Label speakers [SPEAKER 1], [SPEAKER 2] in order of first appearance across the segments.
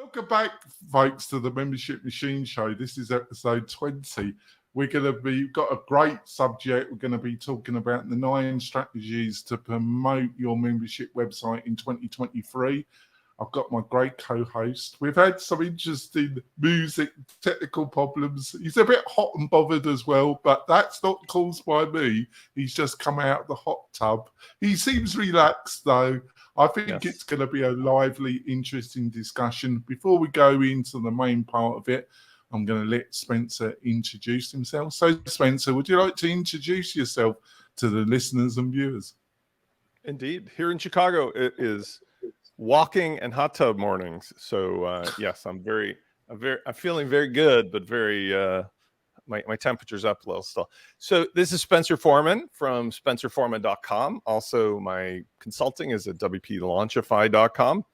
[SPEAKER 1] Welcome back, folks, to the Membership Machine Show. This is episode 20. We've got a great subject. We're going to be talking about the 9 strategies to promote your membership website in 2023. I've got my great co-host. We've had some interesting music, technical problems. He's a bit hot and bothered as well, but that's not caused by me. He's just come out of the hot tub. He seems relaxed, though. I think It's going to be a lively, interesting discussion. Before we go into the main part of it, I'm going to let Spencer introduce himself. So, Spencer, would you like to introduce yourself to the listeners and viewers?
[SPEAKER 2] Indeed. Here in Chicago, it is walking and hot tub mornings. So, yes, I'm feeling very good, but very... My temperature's up a little still. So this is Spencer Foreman from spencerforeman.com. Also, my consulting is at WP-Launchify.com.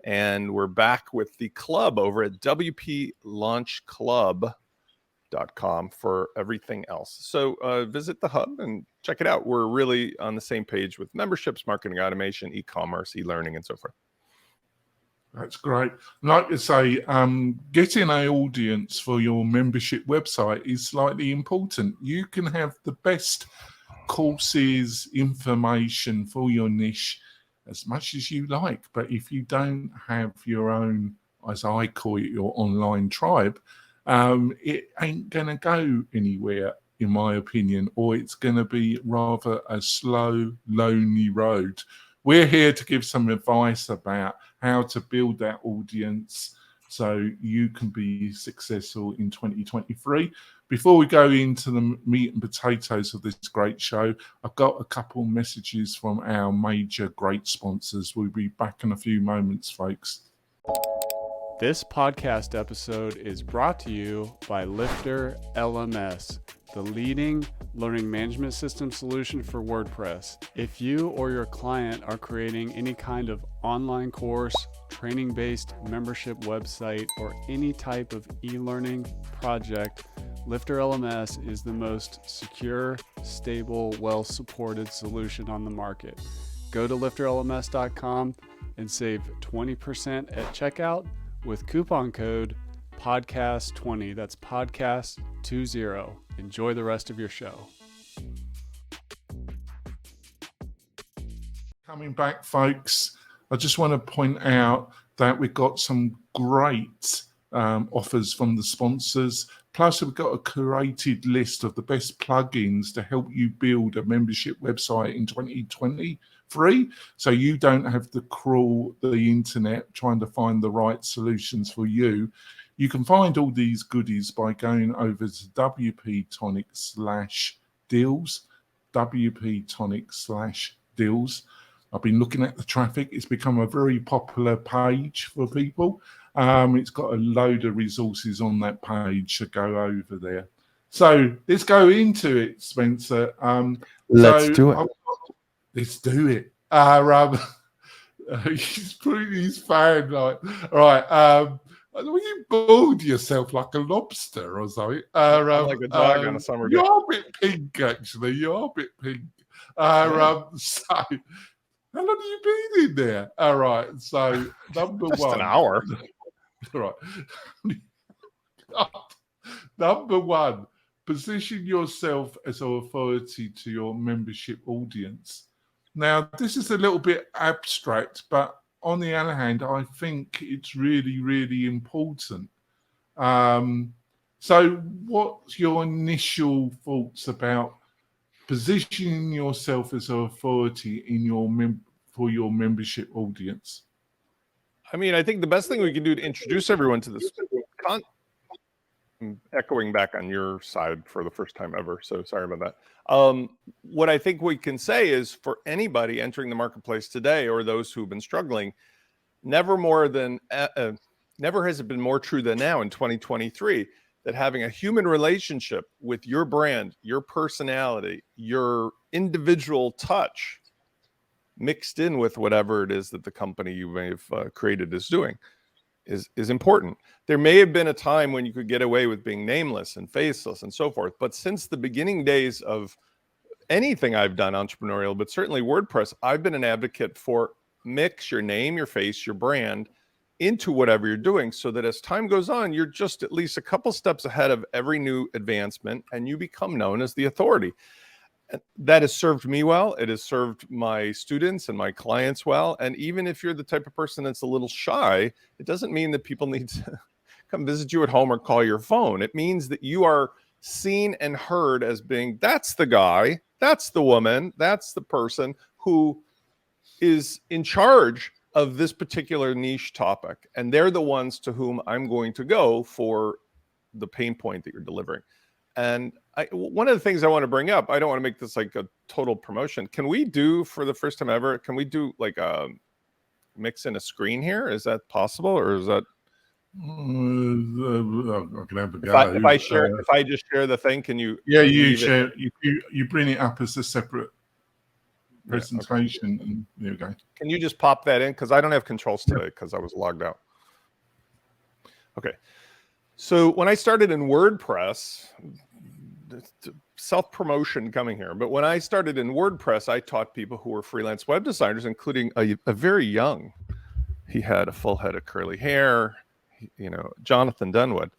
[SPEAKER 2] And we're back with the club over at WP-Launchclub.com for everything else. So visit the hub and check it out. We're really on the same page with memberships, marketing automation, e-commerce, e-learning, and so forth.
[SPEAKER 1] That's great. Like I say, getting an audience for your membership website is slightly important. You can have the best courses, information for your niche as much as you like. But if you don't have your own, as I call it, your online tribe, it ain't going to go anywhere, in my opinion, or it's going to be rather a slow, lonely road. We're here to give some advice about how to build that audience so you can be successful in 2023. Before we go into the meat and potatoes of this great show, I've got a couple messages from our major great sponsors. We'll be back in a few moments, folks.
[SPEAKER 3] This podcast episode is brought to you by Lifter LMS, the leading learning management system solution for WordPress. If you or your client are creating any kind of online course, training-based membership website, or any type of e-learning project, Lifter LMS is the most secure, stable, well-supported solution on the market. Go to lifterlms.com and save 20% at checkout with coupon code podcast20. That's podcast20. Enjoy the rest of your show.
[SPEAKER 1] Coming back, folks, I just want to point out that we've got some great offers from the sponsors. Plus, we've got a curated list of the best plugins to help you build a membership website in 2023. So you don't have to crawl the internet trying to find the right solutions for you. You can find all these goodies by going over to WP-Tonic/deals, WP-Tonic/deals. I've been looking at the traffic. It's become a very popular page for people. It's got a load of resources on that page to go over there. So let's go into it, Spencer.
[SPEAKER 4] Let's do it.
[SPEAKER 1] Let's do it. He's putting his fan like, all right. Will you bald yourself like a lobster or something?
[SPEAKER 2] Like a dog on a summer day.
[SPEAKER 1] You're a bit pink, actually. You're a bit pink. So, how long have you been in there? All right. So, number
[SPEAKER 2] Just
[SPEAKER 1] one.
[SPEAKER 2] an hour.
[SPEAKER 1] All right. Number one, position yourself as an authority to your membership audience. Now, this is a little bit abstract, but on the other hand, I think it's really, really important. So what's your initial thoughts about positioning yourself as an authority in your for your membership audience?
[SPEAKER 2] I mean, I think the best thing we can do to introduce everyone to this I'm echoing back on your side for the first time ever, so sorry about that. What I think we can say is for anybody entering the marketplace today or those who've been struggling, never has it been more true than now in 2023 that having a human relationship with your brand, your personality, your individual touch mixed in with whatever it is that the company you may have created is doing is important. There may have been a time when you could get away with being nameless and faceless and so forth, but since the beginning days of anything I've done entrepreneurial, but certainly WordPress, I've been an advocate for mix your name, your face, your brand into whatever you're doing, so that as time goes on, you're just at least a couple steps ahead of every new advancement, and you become known as the authority. That has served me well. It has served my students and my clients well. And even if you're the type of person that's a little shy, it doesn't mean that people need to come visit you at home or call your phone. It means that you are seen and heard as being, that's the guy, that's the woman, that's the person who is in charge of this particular niche topic. And they're the ones to whom I'm going to go for the pain point that you're delivering. And one of the things I want to bring up, I don't want to make this like a total promotion. Can we do, for the first time ever, can we do like a mix in a screen here? Is that possible, or is that?
[SPEAKER 1] I can have a go.
[SPEAKER 2] If I just share the thing, can you?
[SPEAKER 1] Yeah, you share. You bring it up as a separate presentation, and there we go.
[SPEAKER 2] Can you just pop that in? Because I don't have controls today because I was logged out. Okay. So when I started in WordPress, self-promotion coming here, but when I started in WordPress, I taught people who were freelance web designers, including a very young, he had a full head of curly hair, Jonathan Dunwood,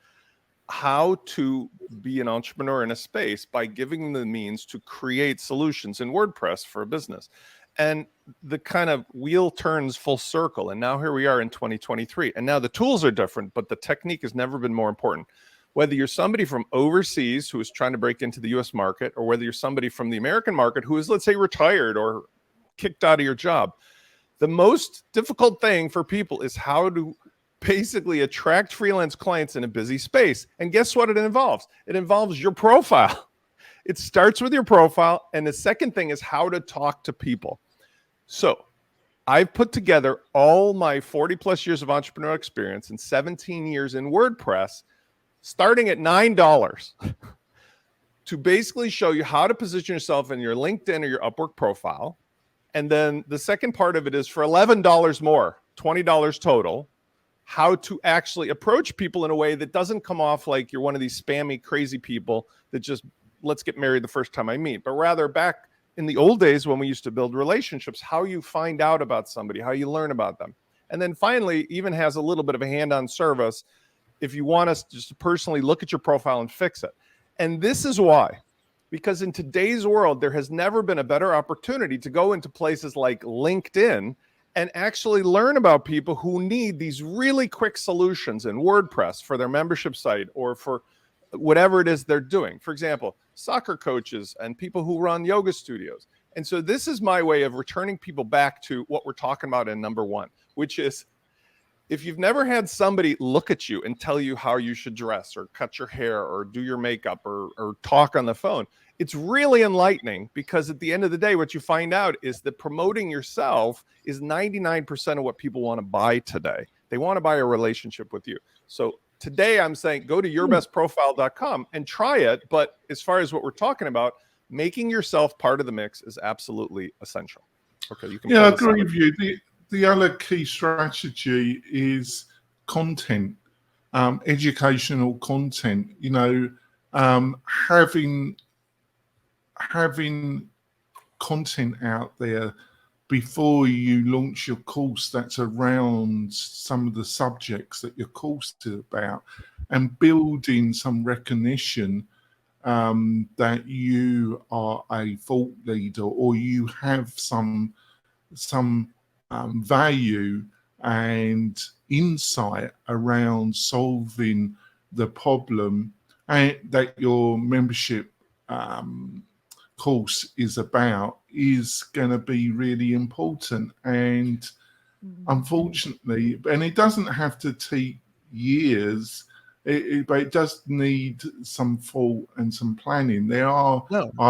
[SPEAKER 2] how to be an entrepreneur in a space by giving them the means to create solutions in WordPress for a business. And the kind of wheel turns full circle. And now here we are in 2023. And now the tools are different, but the technique has never been more important. Whether you're somebody from overseas who is trying to break into the US market, or whether you're somebody from the American market who is, let's say, retired or kicked out of your job, the most difficult thing for people is how to basically attract freelance clients in a busy space. And guess what it involves? It involves your profile. It starts with your profile. And the second thing is how to talk to people. So I've put together all my 40 plus years of entrepreneurial experience and 17 years in WordPress, starting at $9, to basically show you how to position yourself in your LinkedIn or your Upwork profile. And then the second part of it is for $11 more, $20 total, how to actually approach people in a way that doesn't come off like you're one of these spammy, crazy people that just, let's get married the first time I meet, but rather back in the old days when we used to build relationships, how you find out about somebody, how you learn about them. And then finally, even has a little bit of a hand-on service if you want us just to personally look at your profile and fix it. And this is why, because in today's world, there has never been a better opportunity to go into places like LinkedIn and actually learn about people who need these really quick solutions in WordPress for their membership site or for whatever it is they're doing. For example, soccer coaches and people who run yoga studios. And so this is my way of returning people back to what we're talking about in number one, which is, if you've never had somebody look at you and tell you how you should dress or cut your hair or do your makeup or talk on the phone, it's really enlightening, because at the end of the day, what you find out is that promoting yourself is 99% of what people want to buy today. They want to buy a relationship with you. So today I'm saying go to yourbestprofile.com and try it. But as far as what we're talking about, making yourself part of the mix is absolutely essential. Okay, you can.
[SPEAKER 1] Yeah, I agree with you. The other key strategy is content, educational content. Having content out there before you launch your course that's around some of the subjects that your course is about, and building some recognition that you are a thought leader, or you have some value and insight around solving the problem that your membership course is about, is going to be really important. And unfortunately, and it doesn't have to take years, but it does need some thought and some planning. There are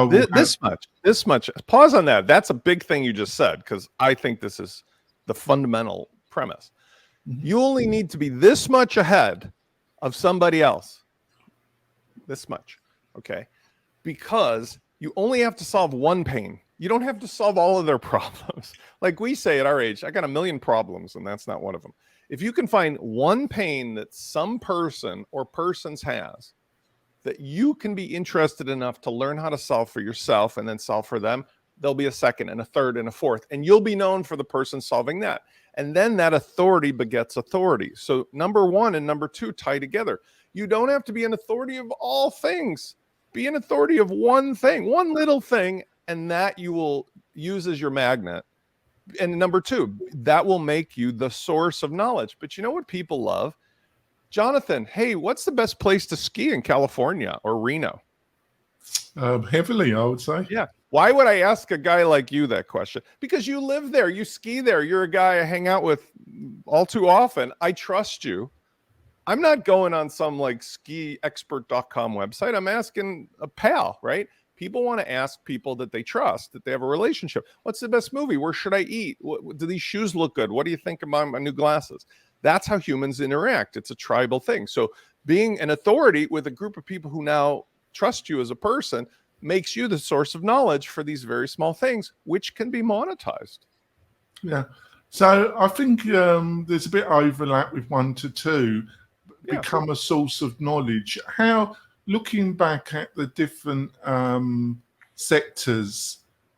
[SPEAKER 1] this
[SPEAKER 2] much. Pause on that. That's a big thing you just said, because I think this is the fundamental premise. You only need to be this much ahead of somebody else. This much, okay? Because you only have to solve one pain. You don't have to solve all of their problems. Like we say at our age, I got a million problems, and that's not one of them. If you can find one pain that some person or persons has that you can be interested enough to learn how to solve for yourself and then solve for them, there'll be a second and a third and a fourth, and you'll be known for the person solving that. And then that authority begets authority. So number 1 and number 2 tie together. You don't have to be an authority of all things. Be an authority of one thing, one little thing, and that you will use as your magnet. And number 2, that will make you the source of knowledge. But you know what people love? Jonathan, hey, what's the best place to ski in California or Reno?
[SPEAKER 1] Heavily, I would say.
[SPEAKER 2] Yeah. Why would I ask a guy like you that question? Because you live there, you ski there, you're a guy I hang out with all too often. I trust you. I'm not going on some like skiexpert.com website. I'm asking a pal, right? People want to ask people that they trust, that they have a relationship. What's the best movie? Where should I eat? Do these shoes look good? What do you think about my new glasses? That's how humans interact. It's a tribal thing. So being an authority with a group of people who now trust you as a person makes you the source of knowledge for these very small things, which can be monetized.
[SPEAKER 1] Yeah. So I think there's a bit of overlap with 1 to 2. Become a source of knowledge. How, looking back at the different sectors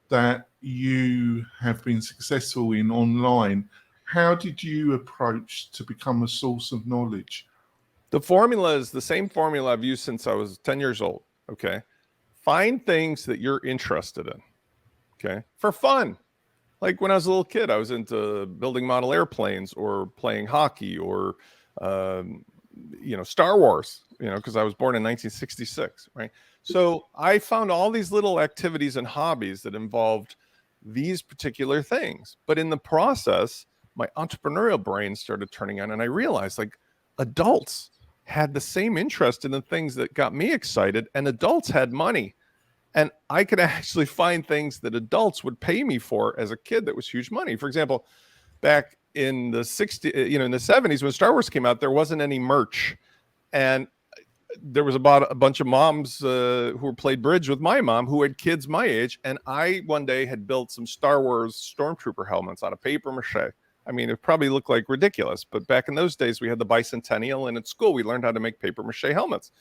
[SPEAKER 1] that you have been successful in online, how did you approach to become a source of knowledge?
[SPEAKER 2] The formula is the same formula I've used since I was 10 years old. Okay. Find things that you're interested in. Okay. For fun. Like when I was a little kid, I was into building model airplanes or playing hockey or, Star Wars, because I was born in 1966. Right. So I found all these little activities and hobbies that involved these particular things. But in the process, my entrepreneurial brain started turning on, and I realized like adults had the same interest in the things that got me excited, and adults had money, and I could actually find things that adults would pay me for as a kid that was huge money. For example, back in the 60s, in the 70s, when Star Wars came out, there wasn't any merch, and there was about a bunch of moms who played bridge with my mom who had kids my age, and I one day had built some Star Wars Stormtrooper helmets out of paper mache. I mean, it probably looked like ridiculous, but back in those days, we had the bicentennial, and at school, we learned how to make paper mache helmets,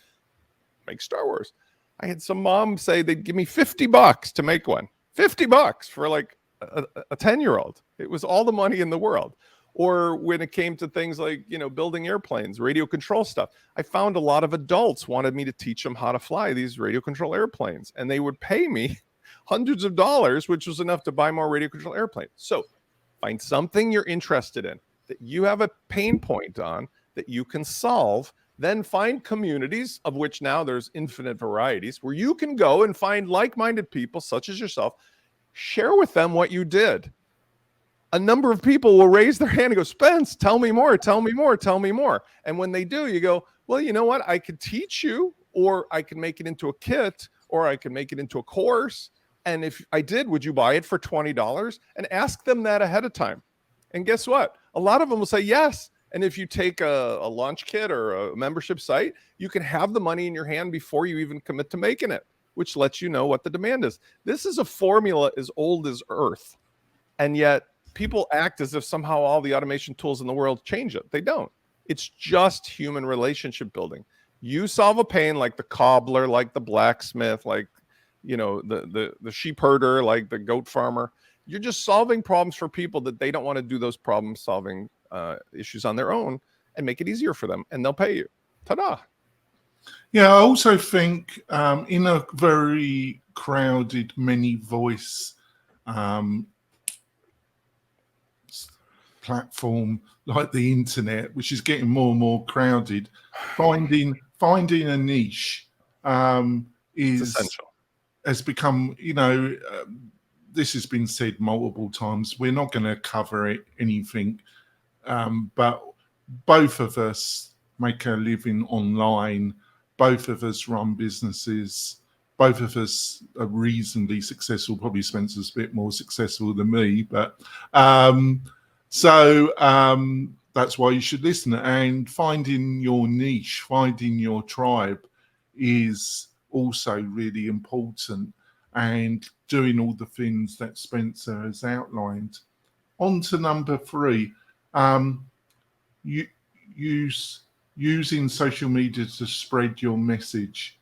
[SPEAKER 2] make Star Wars. I had some mom say they'd give me $50 to make one. $50 for like a 10-year-old. It was all the money in the world. Or when it came to things like, building airplanes, radio control stuff, I found a lot of adults wanted me to teach them how to fly these radio control airplanes, and they would pay me hundreds of dollars, which was enough to buy more radio control airplanes. So find something you're interested in that you have a pain point on that you can solve. Then find communities, of which now there's infinite varieties, where you can go and find like-minded people such as yourself, share with them what you did. A number of people will raise their hand and go, Spence, tell me more, tell me more, tell me more. And when they do, you go, well, you know what? I could teach you, or I can make it into a kit, or I can make it into a course. And if I did, would you buy it for $20? And ask them that ahead of time. And guess what? A lot of them will say yes. And if you take a launch kit or a membership site, you can have the money in your hand before you even commit to making it, which lets you know what the demand is. This is a formula as old as Earth. And yet people act as if somehow all the automation tools in the world change it. They don't. It's just human relationship building. You solve a pain like the cobbler, like the blacksmith, like the sheep herder, like the goat farmer. You're just solving problems for people that they don't want to do those problem solving issues on their own, and make it easier for them, and they'll pay you. Ta-da.
[SPEAKER 1] Yeah, I also think in a very crowded, many voice platform like the internet, which is getting more and more crowded, finding a niche is essential. Has become, this has been said multiple times. We're not going to cover anything, but both of us make a living online. Both of us run businesses. Both of us are reasonably successful. Probably Spencer's a bit more successful than me, but so that's why you should listen. And finding your niche, finding your tribe is also really important, and doing all the things that Spencer has outlined. On to number 3, using social media to spread your message.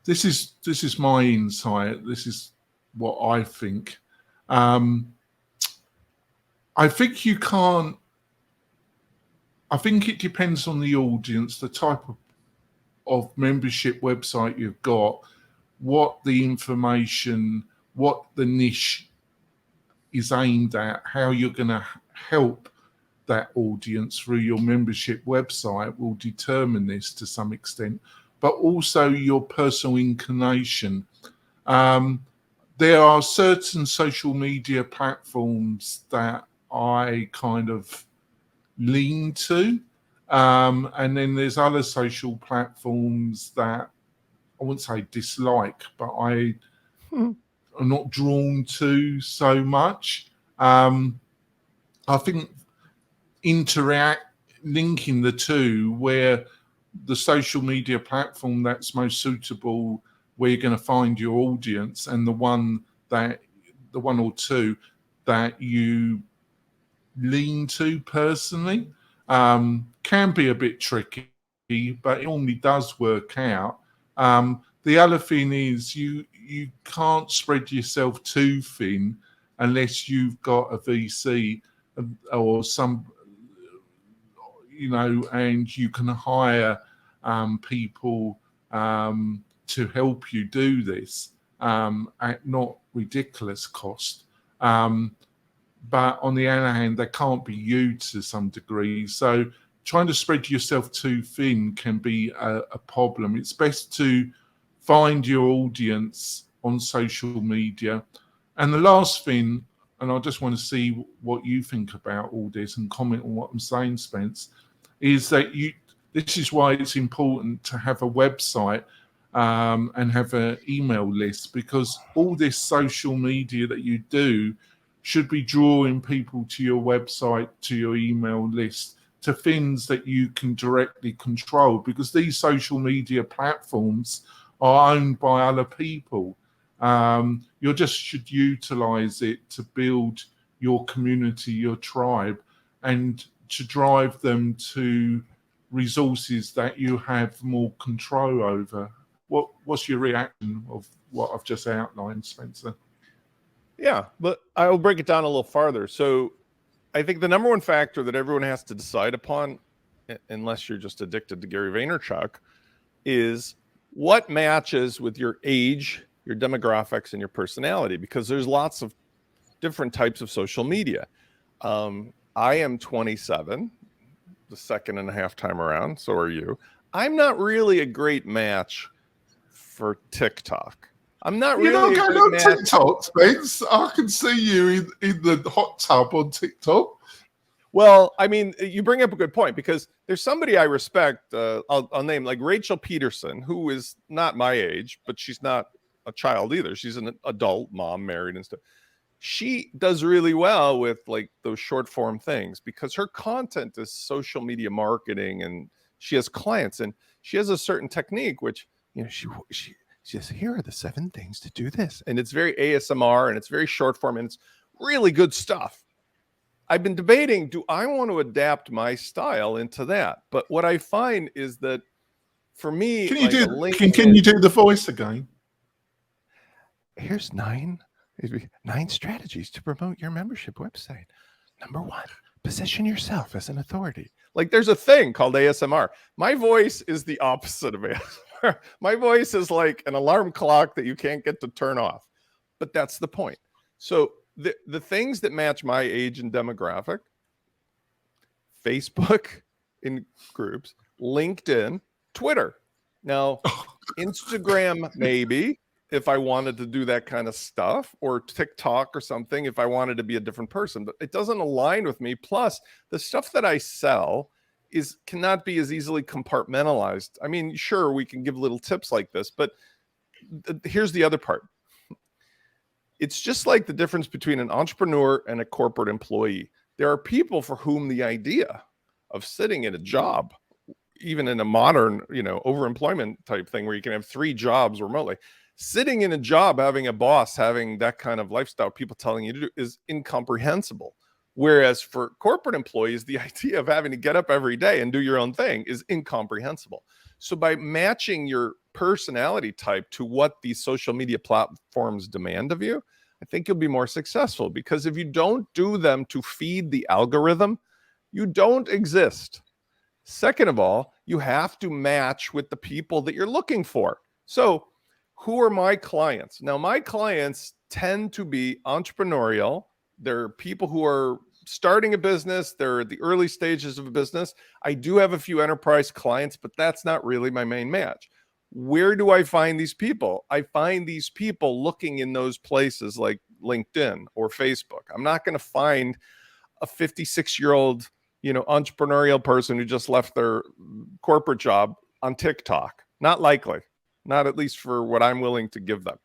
[SPEAKER 1] this is my insight. This is what I think. I think you can't. I think it depends on the audience, the type of membership website you've got, what the information, what the niche is aimed at, how you're going to help that audience through your membership website will determine this to some extent, but also your personal inclination. There are certain social media platforms that I kind of lean to, and then there's other social platforms that I wouldn't say dislike, but I am not drawn to so much. I think linking the two, where the social media platform that's most suitable, where you're going to find your audience, and the one or two that you lean to personally, can be a bit tricky, but it normally does work out. The other thing is you can't spread yourself too thin unless you've got a VC or some, and you can hire people to help you do this at not ridiculous cost. But on the other hand, they can't be you to some degree. So trying to spread yourself too thin can be a problem. It's best to find your audience on social media. And the last thing, and I just want to see what you think about all this and comment on what I'm saying, Spence, is that this is why it's important to have a website and have an email list, because all this social media that you do should be drawing people to your website, to your email list, to things that you can directly control, because these social media platforms are owned by other people. You just should utilize it to build your community, your tribe, and to drive them to resources that you have more control over. What's your reaction of what I've just outlined, Spencer?
[SPEAKER 2] Yeah, but I will break it down a little farther. So I think the number one factor that everyone has to decide upon, unless you're just addicted to Gary Vaynerchuk, is what matches with your age, your demographics, and your personality, because there's lots of different types of social media. I am 27, the second and a half time around. So are you. I'm not really a great match for TikTok. I'm not really.
[SPEAKER 1] You're not going on TikTok, Spence. I can see you in the hot tub on TikTok.
[SPEAKER 2] Well, I mean, you bring up a good point, because there's somebody I respect. I'll name, like Rachel Peterson, who is not my age, but she's not a child either. She's an adult mom, married and stuff. She does really well with like those short form things, because her content is social media marketing, and she has clients, and she has a certain technique, which, she says, here are the 7 things to do this. And it's very ASMR, and it's very short form, and it's really good stuff. I've been debating, do I want to adapt my style into that? But what I find is that for me,
[SPEAKER 1] can you do the voice again?
[SPEAKER 2] Here's 9 strategies to promote your membership website. Number 1, position yourself as an authority. Like, there's a thing called ASMR. My voice is the opposite of ASMR. My voice is like an alarm clock that you can't get to turn off. But that's the point. So the things that match my age and demographic: Facebook in groups, LinkedIn, Twitter. Now, Instagram, maybe, if I wanted to do that kind of stuff, or TikTok or something, if I wanted to be a different person, but it doesn't align with me. Plus, the stuff that I sell cannot be as easily compartmentalized. I mean, sure, we can give little tips like this, but here's the other part. It's just like the difference between an entrepreneur and a corporate employee. There are people for whom the idea of sitting in a job, even in a modern, overemployment type thing where you can have 3 jobs remotely, sitting in a job, having a boss, having that kind of lifestyle, people telling you to do, is incomprehensible. Whereas for corporate employees, the idea of having to get up every day and do your own thing is incomprehensible. So by matching your personality type to what these social media platforms demand of you, I think you'll be more successful, because if you don't do them to feed the algorithm, you don't exist. Second of all, you have to match with the people that you're looking for. So who are my clients? Now, my clients tend to be entrepreneurial. They're people who are starting a business. They're at the early stages of a business. I do have a few enterprise clients, but that's not really my main match. Where do I find these people? I find these people looking in those places like LinkedIn or Facebook. I'm not going to find a 56-year-old, entrepreneurial person who just left their corporate job on TikTok. Not likely, not at least for what I'm willing to give them.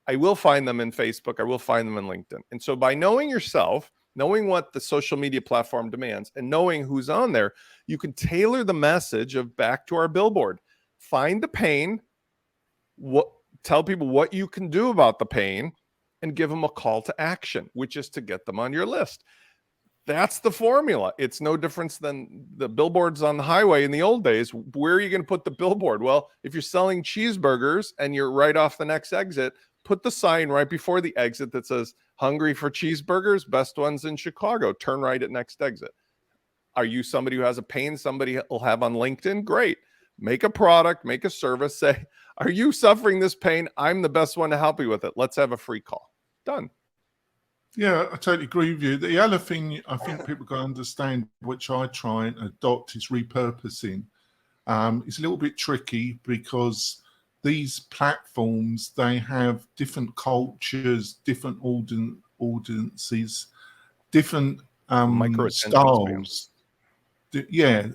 [SPEAKER 2] I will find them in Facebook. I will find them in LinkedIn. And so by knowing yourself, knowing what the social media platform demands, and knowing who's on there, you can tailor the message of back to our billboard. Find the pain, tell people what you can do about the pain, and give them a call to action, which is to get them on your list. That's the formula. It's no difference than the billboards on the highway in the old days. Where are you going to put the billboard? Well, if you're selling cheeseburgers and you're right off the next exit, put the sign right before the exit that says, "Hungry for cheeseburgers? Best ones in Chicago. Turn right at next exit." Are you somebody who has a pain somebody will have on LinkedIn? Great. Make a product, make a service, say, "Are you suffering this pain? I'm the best one to help you with it. Let's have a free call." Done.
[SPEAKER 1] Yeah, I totally agree with you. The other thing I think people got to understand, which I try and adopt, is repurposing. It's a little bit tricky because these platforms, they have different cultures, different audiences, different styles. Yeah.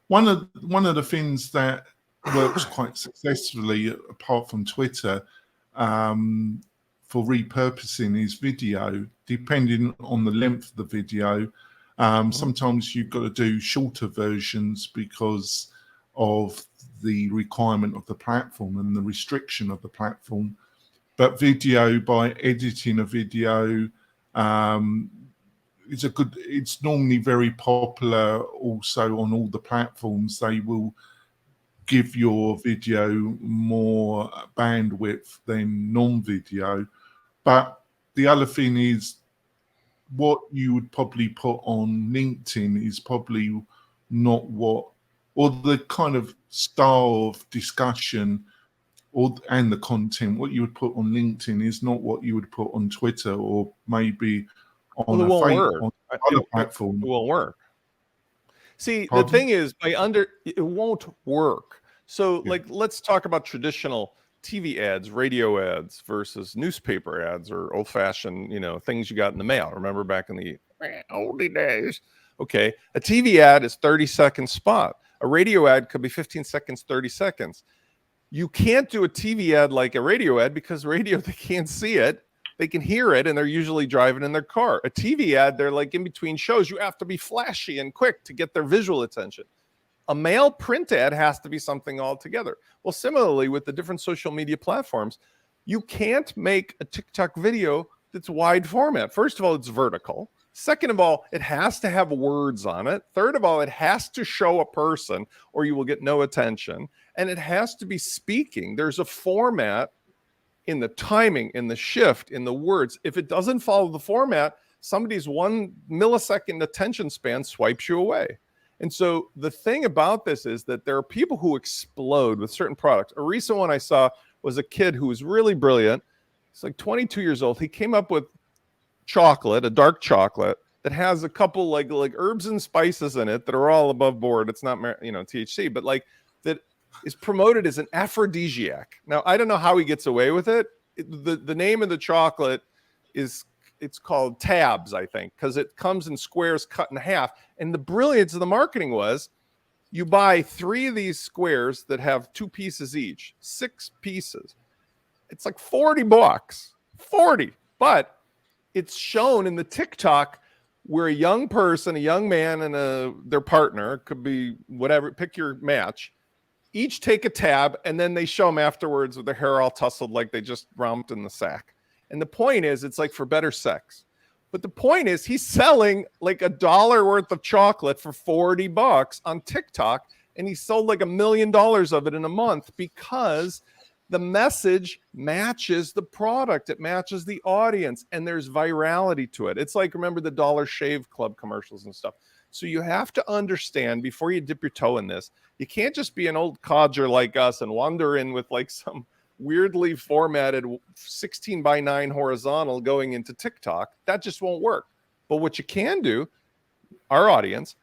[SPEAKER 1] One of the things that works quite successfully, apart from Twitter, for repurposing is video, depending on the length of the video. Sometimes you've got to do shorter versions because of the requirement of the platform and the restriction of the platform. But video, by editing a video, it's normally very popular also on all the platforms. They will give your video more bandwidth than non-video. But the other thing is, what you would probably put on LinkedIn is probably not or the kind of style of discussion and the content, what you would put on LinkedIn is not what you would put on Twitter or maybe on other platform.
[SPEAKER 2] It won't work. See,
[SPEAKER 1] Pardon?
[SPEAKER 2] The thing is, it won't work. So, let's talk about traditional TV ads, radio ads versus newspaper ads or old-fashioned, things you got in the mail. Remember back in the oldie days? Okay, a TV ad is 30-second spot. A radio ad could be 15 seconds, 30 seconds. You can't do a TV ad like a radio ad because radio, they can't see it. They can hear it, and they're usually driving in their car. A TV ad, they're like in between shows. You have to be flashy and quick to get their visual attention. A mail print ad has to be something altogether. Well, similarly, with the different social media platforms, you can't make a TikTok video that's wide format. First of all, it's vertical. Second of all, it has to have words on it. Third of all, it has to show a person or you will get no attention. And it has to be speaking. There's a format in the timing, in the shift, in the words. If it doesn't follow the format, somebody's 1 millisecond attention span swipes you away. And so the thing about this is that there are people who explode with certain products. A recent one I saw was a kid who was really brilliant. He's like 22 years old. He came up with chocolate, a dark chocolate that has a couple like herbs and spices in it that are all above board. It's not, THC, but that is promoted as an aphrodisiac. Now, I don't know how he gets away with it. The name of the chocolate it's called tabs, I think, because it comes in squares cut in half. And the brilliance of the marketing was you buy 3 of these squares that have 2 pieces each, 6 pieces. It's like $40, 40. But it's shown in the TikTok where a young person, a young man and their partner, could be whatever, pick your match, each take a tab, and then they show them afterwards with their hair all tousled like they just romped in the sack. And the point is, it's like for better sex. But the point is, he's selling like $1 worth of chocolate for $40 on TikTok. and he sold like $1 million of it in a month because the message matches the product. It matches the audience, and there's virality to it. It's like, remember the Dollar Shave Club commercials and stuff. So you have to understand before you dip your toe in this, you can't just be an old codger like us and wander in with like some weirdly formatted 16:9 horizontal going into TikTok. That just won't work. But what you can do, our audience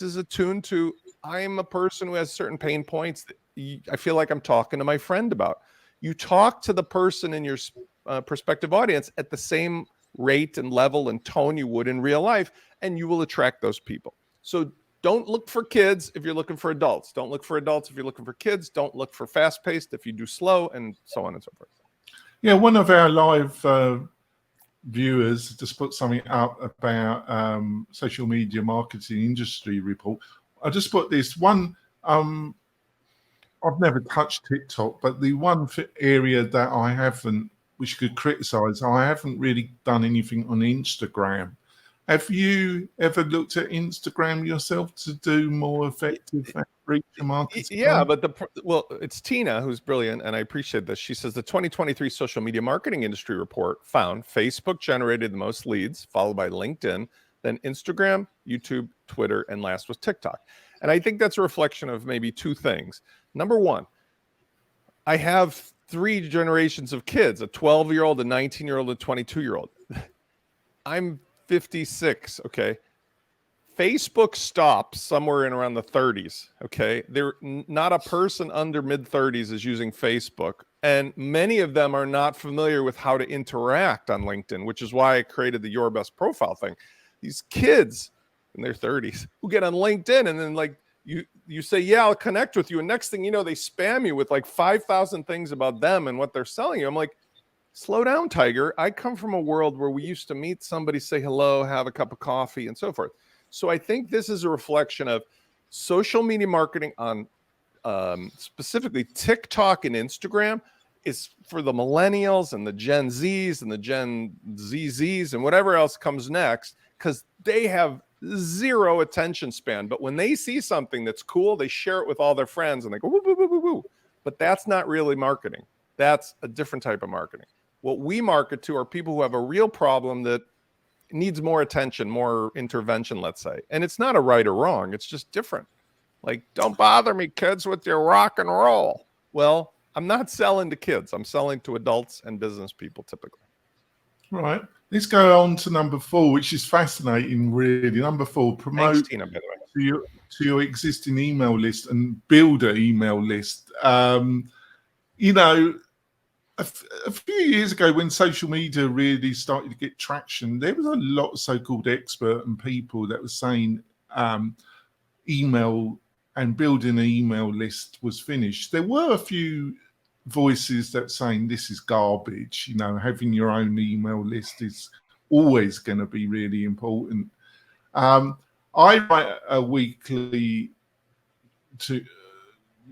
[SPEAKER 2] is attuned to, I'm a person who has certain pain points that I feel like I'm talking to my friend about. You talk to the person in your prospective audience at the same rate and level and tone you would in real life, and you will attract those people. So don't look for kids if you're looking for adults. Don't look for adults if you're looking for kids. Don't look for fast-paced if you do slow, and so on and so forth.
[SPEAKER 1] Yeah, one of our live viewers just put something up about social media marketing industry report. I just put this one. I've never touched TikTok, but the one area that I haven't, which could criticize, I haven't really done anything on Instagram. Have you ever looked at Instagram yourself to do more effective outreach marketing?
[SPEAKER 2] Yeah, but it's Tina who's brilliant, and I appreciate this. She says the 2023 social media marketing industry report found Facebook generated the most leads, followed by LinkedIn, then Instagram, YouTube, Twitter, and last was TikTok. And I think that's a reflection of maybe two things. Number one, I have 3 generations of kids, a 12-year-old, a 19-year-old, a 22-year-old. I'm 56, okay? Facebook stops somewhere in around the 30s, okay? Not a person under mid-30s is using Facebook, and many of them are not familiar with how to interact on LinkedIn, which is why I created the Your Best Profile thing. These kids in their 30s who get on LinkedIn and then like you say, yeah, I'll connect with you. And next thing you know, they spam you with like 5,000 things about them and what they're selling you. I'm like, slow down, Tiger. I come from a world where we used to meet somebody, say hello, have a cup of coffee, and so forth. So I think this is a reflection of social media marketing on specifically TikTok and Instagram is for the millennials and the Gen Zs and the Gen ZZs and whatever else comes next, because they have zero attention span. But when they see something that's cool, they share it with all their friends and they go, woo, woo, woo, woo, woo. But that's not really marketing. That's a different type of marketing. What we market to are people who have a real problem that needs more attention, more intervention, let's say. And it's not a right or wrong. It's just different. Like, don't bother me, kids, with your rock and roll. Well, I'm not selling to kids. I'm selling to adults and business people typically.
[SPEAKER 1] Right. Let's go on to number 4, which is fascinating, really. Number 4, promote
[SPEAKER 2] Thanks, Tina, by the way.
[SPEAKER 1] to your existing email list and build an email list. You know, a few years ago when social media really started to get traction, there was a lot of so-called expert and people that were saying email and building an email list was finished. There were a few voices that saying this is garbage. You know, having your own email list is always going to be really important. I write a weekly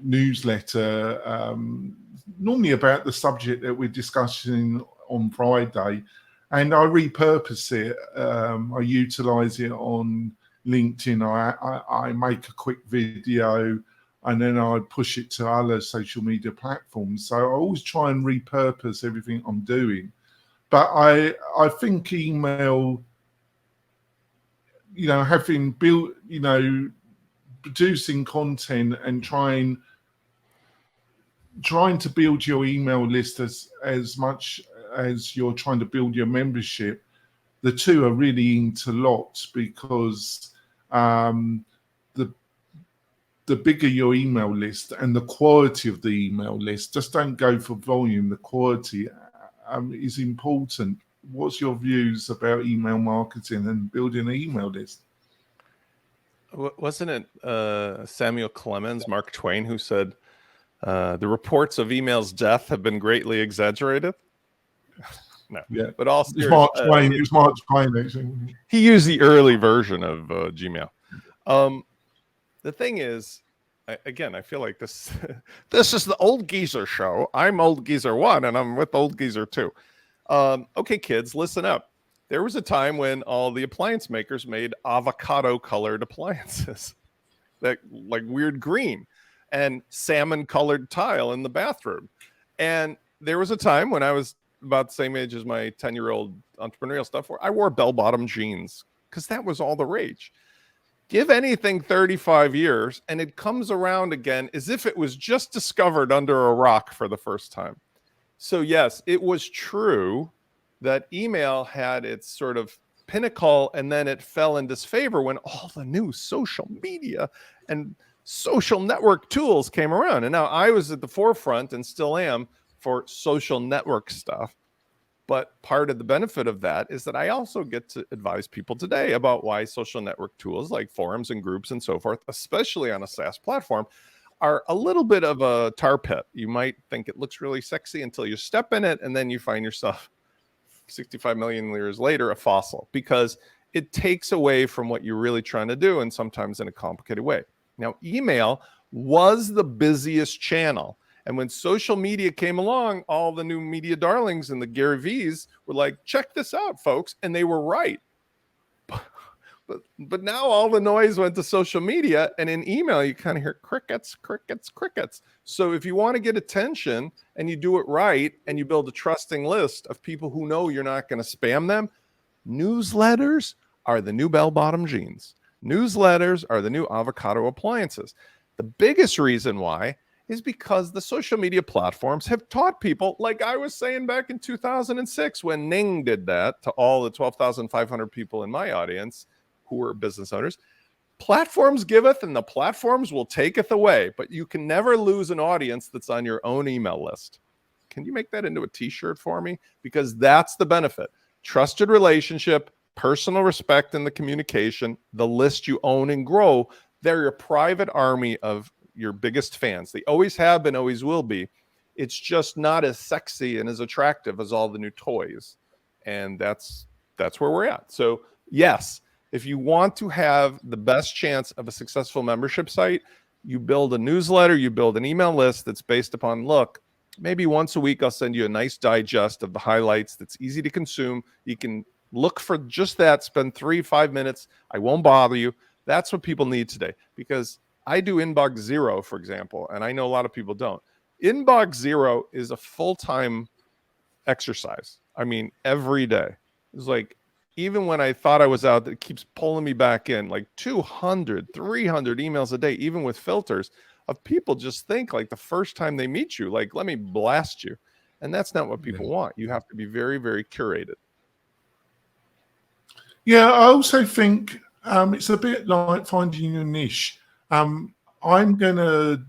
[SPEAKER 1] newsletter, normally about the subject that we're discussing on Friday, and I repurpose it. I utilize it on LinkedIn. I make a quick video, and then I push it to other social media platforms. So I always try and repurpose everything I'm doing. But I think email, you know, having built, you know, producing content and trying to build your email list as much as you're trying to build your membership, the two are really interlocked, because the bigger your email list and the quality of the email list, just don't go for volume, the quality is important. What's your views about email marketing and building an email list?
[SPEAKER 2] Wasn't it Samuel Clemens, Mark Twain, who said, the reports of email's death have been greatly exaggerated? No.
[SPEAKER 1] Yeah.
[SPEAKER 2] But all
[SPEAKER 1] it's Mark Twain. It's Mark Twain, actually.
[SPEAKER 2] He used the early version of Gmail. The thing is, again, I feel like this is the Old Geezer show. I'm Old Geezer 1, and I'm with Old Geezer 2. Okay, kids, listen up. There was a time when all the appliance makers made avocado-colored appliances. that like weird green and salmon colored tile in the bathroom. And there was a time when I was about the same age as my 10-year-old entrepreneurial stuff where I wore bell-bottom jeans because that was all the rage. Give anything 35 years and it comes around again as if it was just discovered under a rock for the first time. So yes, it was true that email had its sort of pinnacle and then it fell in disfavor when all the new social media and social network tools came around. And now I was at the forefront and still am for social network stuff. But part of the benefit of that is that I also get to advise people today about why social network tools like forums and groups and so forth, especially on a SaaS platform, are a little bit of a tar pit. You might think it looks really sexy until you step in it, and then you find yourself 65 million years later a fossil, because it takes away from what you're really trying to do, and sometimes in a complicated way. Now, email was the busiest channel. And when social media came along, all the new media darlings and the Gary V's were like, check this out, folks. And they were right. But now all the noise went to social media, and in email, you kind of hear crickets, crickets, crickets. So if you want to get attention and you do it right and you build a trusting list of people who know you're not going to spam them, newsletters are the new bell-bottom jeans. Newsletters are the new avocado appliances. The biggest reason why is because the social media platforms have taught people, like I was saying back in 2006 when Ning did that to all the 12,500 people in my audience who were business owners. Platforms giveth and the platforms will taketh away, but you can never lose an audience that's on your own email list. Can you make that into a t-shirt for me? Because that's the benefit. Trusted relationship, personal respect in the communication, the list you own and grow. They're your private army of your biggest fans. They always have been, always will be. It's just not as sexy and as attractive as all the new toys. And that's where we're at. So yes, if you want to have the best chance of a successful membership site, you build a newsletter, you build an email list that's based upon, look, maybe once a week I'll send you a nice digest of the highlights that's easy to consume. You can look for just that, spend 3-5 minutes. I won't bother you. That's what people need today, because I do inbox zero, for example, and I know a lot of people don't. Inbox zero is a full-time exercise. I mean, every day. It's like, even when I thought I was out, it keeps pulling me back in, like 200, 300 emails a day, even with filters, of people just think like the first time they meet you, like, let me blast you. And that's not what people want. You have to be very, very curated.
[SPEAKER 1] Yeah, I also think it's a bit like finding your niche. I'm going to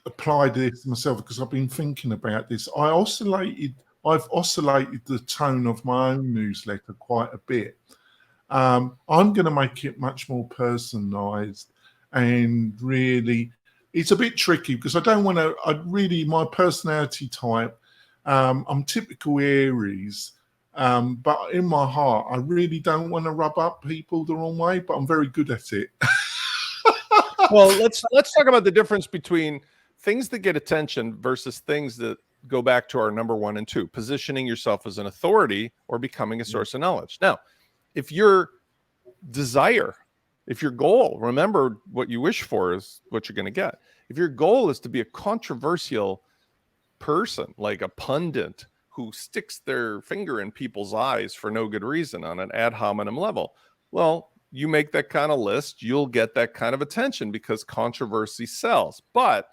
[SPEAKER 1] apply this myself because I've been thinking about this. I've oscillated the tone of my own newsletter quite a bit. I'm going to make it much more personalized, and really, it's a bit tricky because I don't want to. My personality type, I'm typical Aries, but in my heart, I really don't want to rub up people the wrong way. But I'm very good at it.
[SPEAKER 2] Well, let's talk about the difference between things that get attention versus things that go back to our number 1 and 2, positioning yourself as an authority or becoming a source of knowledge. Now, if your desire, if your goal, remember what you wish for is what you're going to get. If your goal is to be a controversial person, like a pundit who sticks their finger in people's eyes for no good reason on an ad hominem level, well, you make that kind of list, you'll get that kind of attention because controversy sells. But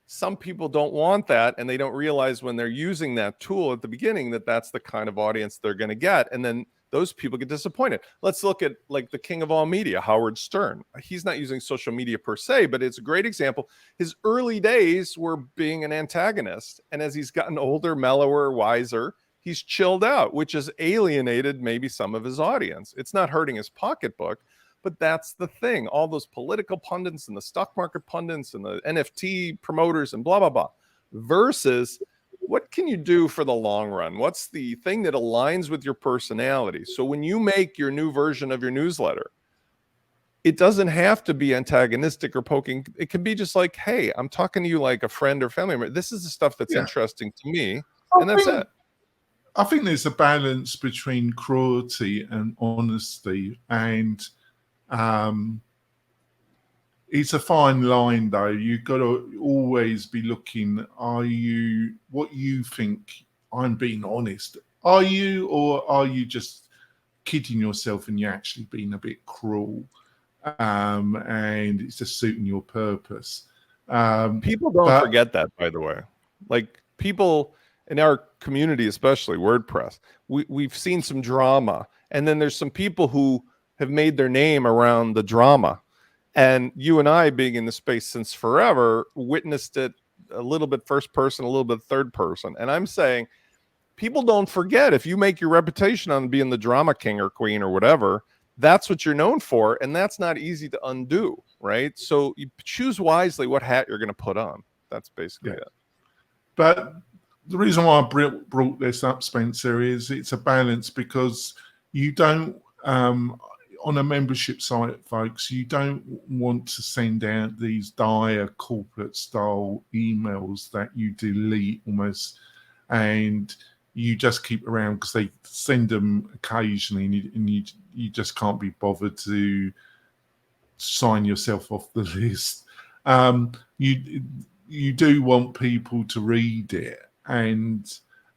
[SPEAKER 2] some people don't want that, and they don't realize when they're using that tool at the beginning that that's the kind of audience they're going to get, and then those people get disappointed. Let's look at like the king of all media, Howard Stern. He's not using social media per se, but it's a great example. His early days were being an antagonist, and as he's gotten older, mellower, wiser, he's chilled out, which has alienated maybe some of his audience. It's not hurting his pocketbook, but that's the thing. All those political pundits and the stock market pundits and the NFT promoters and blah, blah, blah, versus what can you do for the long run? What's the thing that aligns with your personality? So when you make your new version of your newsletter, it doesn't have to be antagonistic or poking. It can be just like, hey, I'm talking to you like a friend or family member. This is the stuff that's interesting to me. And that's it.
[SPEAKER 1] I think there's a balance between cruelty and honesty, and it's a fine line, though. You've got to always be looking. Are you what you think? I'm being honest. Are you, or are you just kidding yourself and you're actually being a bit cruel? And it's just suiting your purpose.
[SPEAKER 2] People don't forget that, by the way. Like, people in our community, especially WordPress, we've seen some drama, and then there's some people who have made their name around the drama. And you and I, being in the space since forever, witnessed it a little bit first person, a little bit third person. And I'm saying, people don't forget, if you make your reputation on being the drama king or queen or whatever, that's what you're known for, and that's not easy to undo, right? So you choose wisely what hat you're going to put on. That's basically it.
[SPEAKER 1] But the reason why I brought this up, Spencer, is it's a balance, because you don't, on a membership site, folks, you don't want to send out these dire corporate style emails that you delete almost, and you just keep around because they send them occasionally, and you just can't be bothered to sign yourself off the list. You do want people to read it, and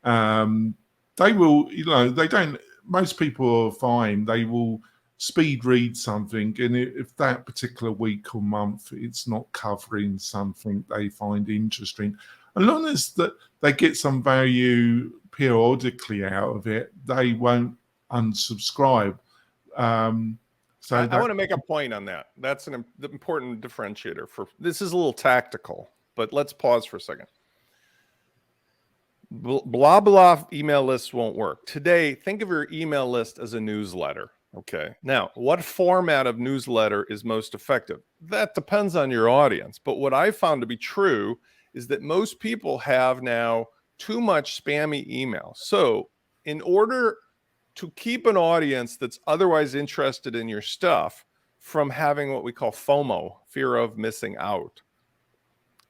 [SPEAKER 1] they will, they don't, most people are fine. They will speed read something, and if that particular week or month it's not covering something they find interesting, as long as that they get some value periodically out of it, they won't unsubscribe. So
[SPEAKER 2] I want to make a point on that. That's an important differentiator. For this is a little tactical, but let's pause for a second. Blah blah email lists won't work today. Think of your email list as a newsletter. Okay. Now, what format of newsletter is most effective? That depends on your audience. But what I found to be true is that most people have now too much spammy email. So in order to keep an audience that's otherwise interested in your stuff from having what we call FOMO, fear of missing out,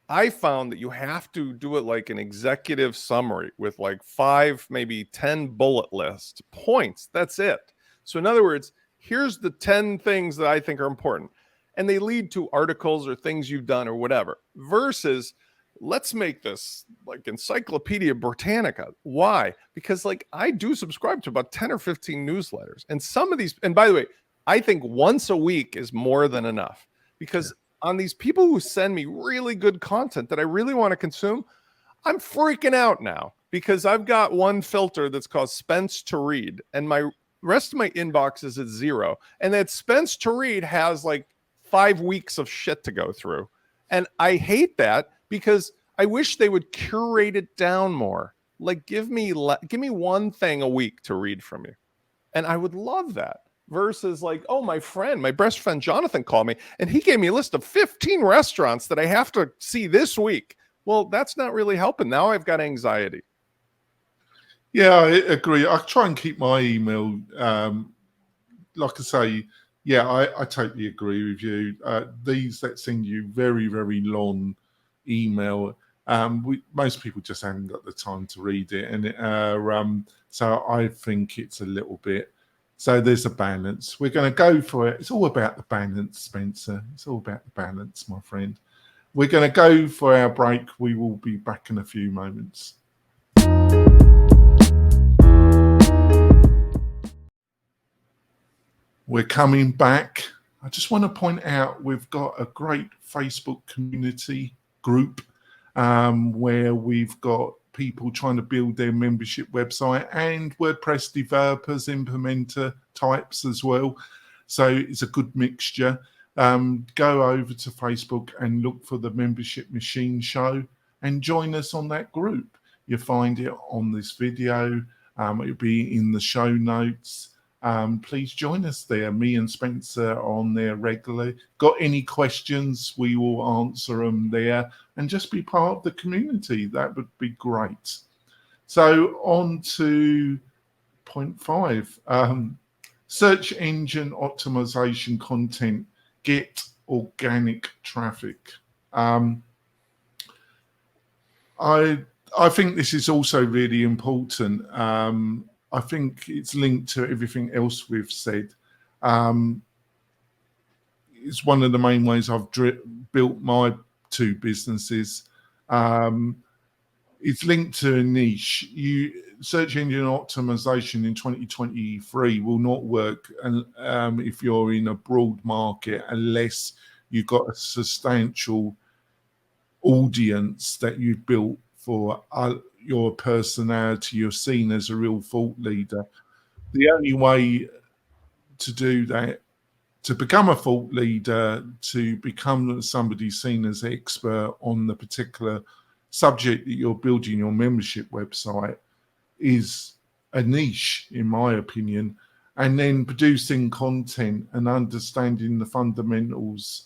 [SPEAKER 2] I found that you have to do it like an executive summary with like 5, maybe 10 bullet list points. That's it. So in other words, here's the 10 things that I think are important, and they lead to articles or things you've done or whatever, versus let's make this like Encyclopedia Britannica. Why? Because like I do subscribe to about 10 or 15 newsletters, and some of these, and by the way, I think once a week is more than enough, because on these people who send me really good content that I really want to consume, I'm freaking out now because I've got one filter that's called Spence to Read, and my rest of my inbox is at 0. And that Spence to Read has like 5 weeks of shit to go through. And I hate that because I wish they would curate it down more. Like give me one thing a week to read from you. And I would love that. Versus like, oh, my best friend Jonathan called me and he gave me a list of 15 restaurants that I have to see this week. Well, that's not really helping. Now I've got anxiety.
[SPEAKER 1] Yeah, I agree. I try and keep my email, like I say, yeah, I totally agree with you. These that send you very, very long email, most people just haven't got the time to read it. And so I think it's a little bit, so there's a balance. We're going to go for it. It's all about the balance, Spencer. It's all about the balance, my friend. We're going to go for our break. We will be back in a few moments. We're coming back. I just want to point out we've got a great Facebook community group where we've got people trying to build their membership website and WordPress developers, implementer types as well. So it's a good mixture. Go over to Facebook and look for the Membership Machine Show and join us on that group. You'll find it on this video. It'll be in the show notes. Please join us there. Me and Spencer are on there regularly. Got any questions, we will answer them there, and just be part of the community. That would be great. So on to point 5. Search engine optimization content. Get organic traffic. I think this is also really important. I think it's linked to everything else we've said. it's one of the main ways I've built my 2 businesses. It's linked to a niche. Search engine optimization in 2023 will not work if you're in a broad market unless you've got a substantial audience that you've built for your personality. You're seen as a real thought leader. The only way to do that, to become a thought leader, to become somebody seen as expert on the particular subject that you're building your membership website, is a niche, in my opinion. And then producing content and understanding the fundamentals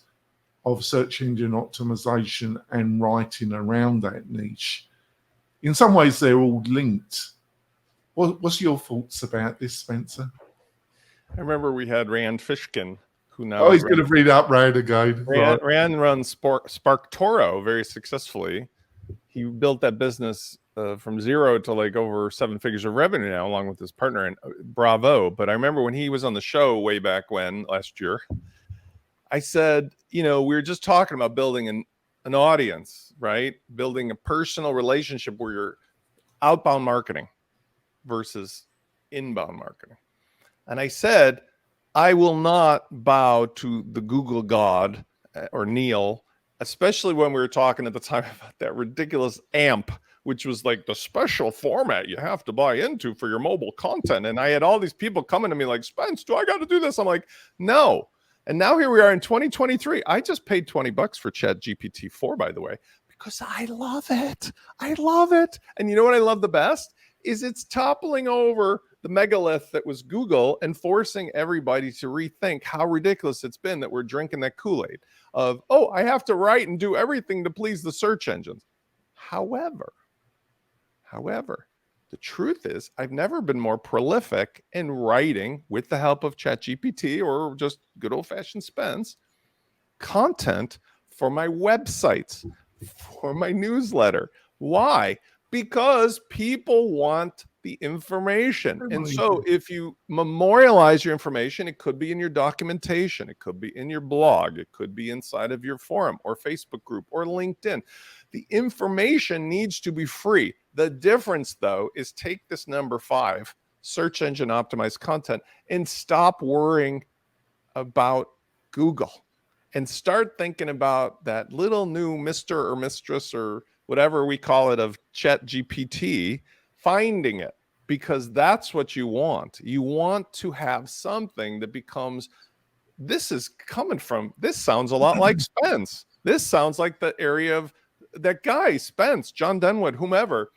[SPEAKER 1] of search engine optimization and writing around that niche. In some ways, they're all linked. What's your thoughts about this, Spencer?
[SPEAKER 2] I remember we had Rand Fishkin, who now
[SPEAKER 1] he's going to read up Rand again.
[SPEAKER 2] Rand runs SparkToro very successfully. He built that business from 0 to like over 7 figures of revenue now, along with his partner, and bravo. But I remember when he was on the show way back when, last year, I said, we were just talking about building an audience, right? Building a personal relationship where you're outbound marketing versus inbound marketing. And I said, I will not bow to the Google God or Neil, especially when we were talking at the time about that ridiculous AMP, which was like the special format you have to buy into for your mobile content. And I had all these people coming to me like, Spence, do I got to do this? I'm like, no. And now here we are in 2023. I just paid $20 for ChatGPT-4, by the way, because I love it. I love it. And you know what I love the best is it's toppling over the megalith that was Google and forcing everybody to rethink how ridiculous it's been that we're drinking that Kool-Aid of, I have to write and do everything to please the search engines. However, the truth is I've never been more prolific in writing with the help of ChatGPT or just good old-fashioned Spence content for my websites, for my newsletter. Why? Because people want the information. And so if you memorialize your information, it could be in your documentation, it could be in your blog, it could be inside of your forum or Facebook group or LinkedIn. The information needs to be free. The difference, though, is take this number 5, search engine optimized content, and stop worrying about Google and start thinking about that little new Mr. or Mistress or whatever we call it of ChatGPT, finding it, because that's what you want. You want to have something that becomes, this sounds a lot like Spence. This sounds like the area of that guy, Spence, John Denwood, whomever,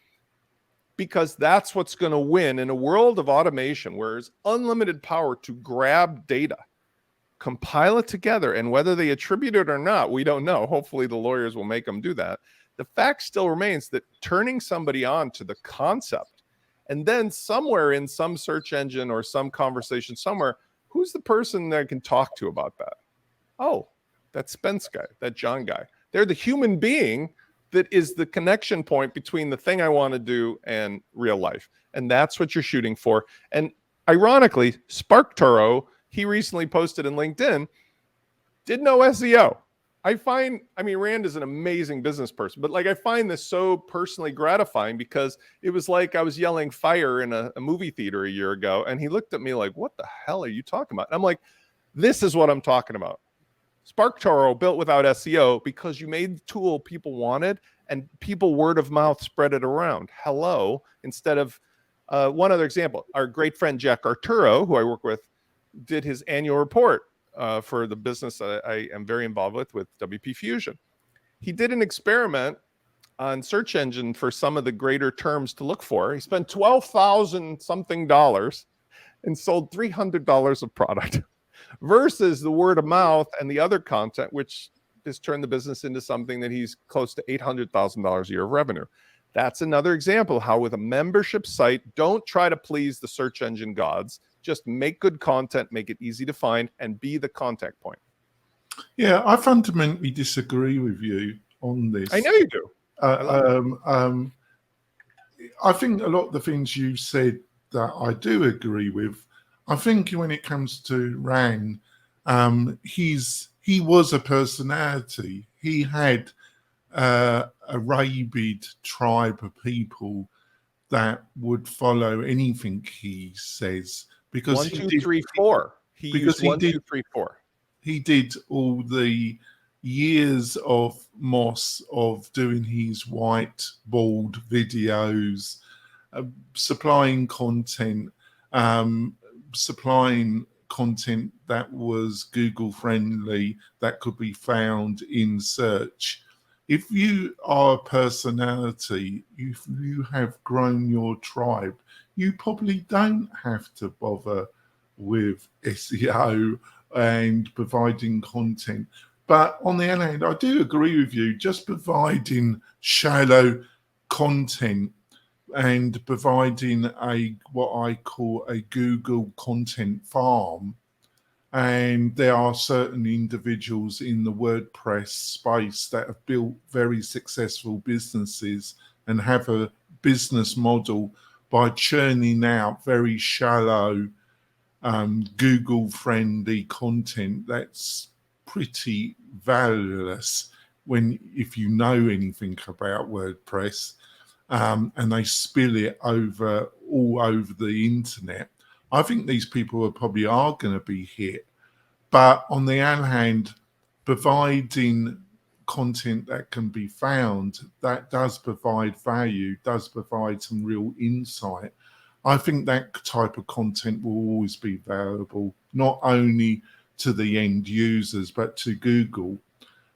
[SPEAKER 2] because that's what's going to win in a world of automation where there's unlimited power to grab data, compile it together, and whether they attribute it or not, we don't know. Hopefully the lawyers will make them do that. The fact still remains that turning somebody on to the concept, and then somewhere in some search engine or some conversation somewhere, who's the person that I can talk to about that? Oh, that Spence guy, that John guy. They're the human being that is the connection point between the thing I want to do and real life. And that's what you're shooting for. And ironically, SparkToro, he recently posted in LinkedIn, did no SEO. Rand is an amazing business person, but I find this so personally gratifying because it was like I was yelling fire in a movie theater a year ago. And he looked at me like, what the hell are you talking about? And I'm like, this is what I'm talking about. SparkToro built without SEO because you made the tool people wanted and people word of mouth spread it around. Hello. Instead of one other example, our great friend Jack Arturo, who I work with, did his annual report for the business that I am very involved with WP Fusion. He did an experiment on search engine for some of the greater terms to look for. He spent $12,000 something and sold $300 of product versus the word of mouth and the other content, which has turned the business into something that he's close to $800,000 a year of revenue. That's another example of how with a membership site, don't try to please the search engine gods. Just make good content, make it easy to find, and be the contact point.
[SPEAKER 1] Yeah, I fundamentally disagree with you on this.
[SPEAKER 2] I know you do.
[SPEAKER 1] I think a lot of the things you said that I do agree with. I think when it comes to Rand, he's he was a personality. He had a rabid tribe of people that would follow anything he says because
[SPEAKER 2] 1, 2, 3, 4. He used 1, 2, 3, 4.
[SPEAKER 1] He did all the years of Moss of doing his white bald videos, supplying content that was Google friendly, that could be found in search. If you are a personality, if you have grown your tribe, you probably don't have to bother with SEO and providing content. But on the other hand, I do agree with you, just providing shallow content and providing what I call a Google content farm. And there are certain individuals in the WordPress space that have built very successful businesses and have a business model by churning out very shallow Google-friendly content that's pretty valueless if you know anything about WordPress, and they spill it all over the internet. I think these people probably are going to be hit. But on the other hand, providing content that can be found, that does provide value, does provide some real insight. I think that type of content will always be valuable, not only to the end users, but to Google.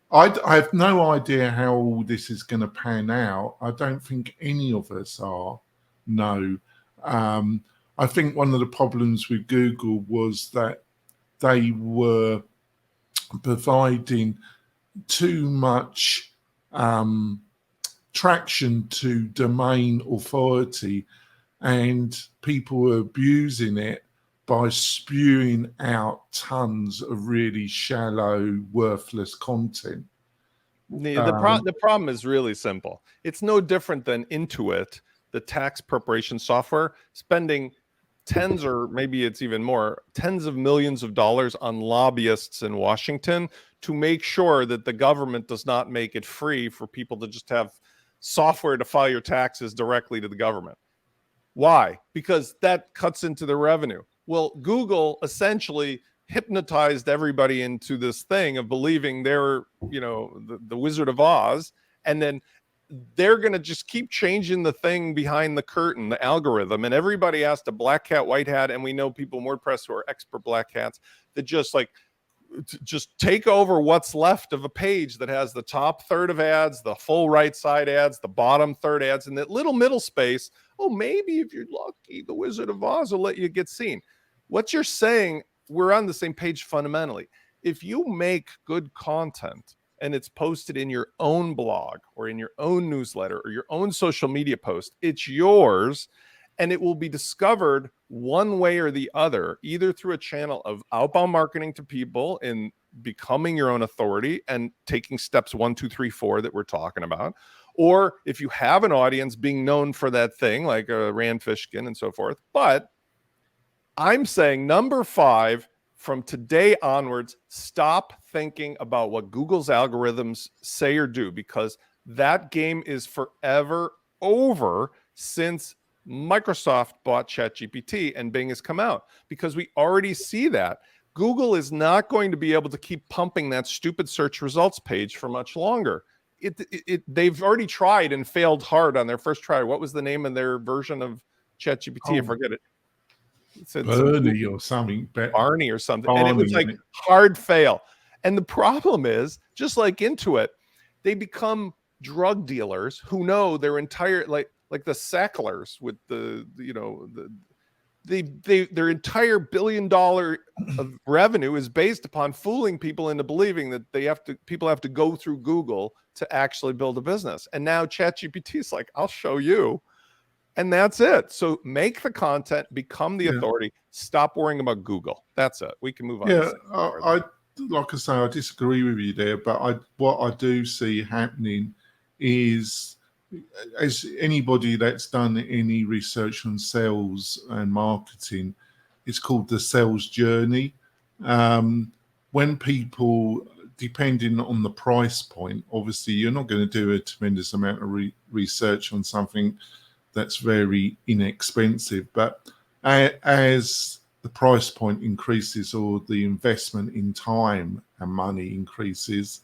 [SPEAKER 1] I have no idea how all this is going to pan out. I don't think any of us know. I think one of the problems with Google was that they were providing too much traction to domain authority, and people were abusing it by spewing out tons of really shallow, worthless content.
[SPEAKER 2] The problem is really simple. It's no different than Intuit, the tax preparation software, spending tens, or maybe it's even more, tens of millions of dollars on lobbyists in Washington to make sure that the government does not make it free for people to just have software to file your taxes directly to the government. Why? Because that cuts into the revenue. Well, Google essentially hypnotized everybody into this thing of believing they're, the Wizard of Oz, and then they're going to just keep changing the thing behind the curtain, the algorithm, and everybody has to black hat, white hat, and we know people in WordPress who are expert black hats that just take over what's left of a page that has the top third of ads, the full right side ads, the bottom third ads, and that little middle space. Oh, maybe if you're lucky, the Wizard of Oz will let you get seen. What you're saying, we're on the same page fundamentally. If you make good content and it's posted in your own blog or in your own newsletter or your own social media post, it's yours, and it will be discovered one way or the other, either through a channel of outbound marketing to people in becoming your own authority and taking steps 1, 2, 3, 4 that we're talking about, or if you have an audience, being known for that thing like Rand Fishkin and so forth. But I'm saying number 5, from today onwards, stop thinking about what Google's algorithms say or do, because that game is forever over since Microsoft bought ChatGPT and Bing has come out, because we already see that Google is not going to be able to keep pumping that stupid search results page for much longer. They've already tried and failed hard on their first try. What was the name of their version of ChatGPT? I forget it.
[SPEAKER 1] Bernie or something.
[SPEAKER 2] Barney or something. And it was like hard fail. And the problem is, just like Intuit, they become drug dealers who know their entire, like the Sacklers with their entire $1 billion of revenue is based upon fooling people into believing that people have to go through Google to actually build a business. And now ChatGPT is like, I'll show you. And that's it. So make the content, become the authority, stop worrying about Google. That's it. We can move on.
[SPEAKER 1] Yeah, like I say, I disagree with you there, but what I do see happening is, as anybody that's done any research on sales and marketing, it's called the sales journey. When people depending on the price point, obviously you're not going to do a tremendous amount of research on something that's very inexpensive. But as the price point increases or the investment in time and money increases,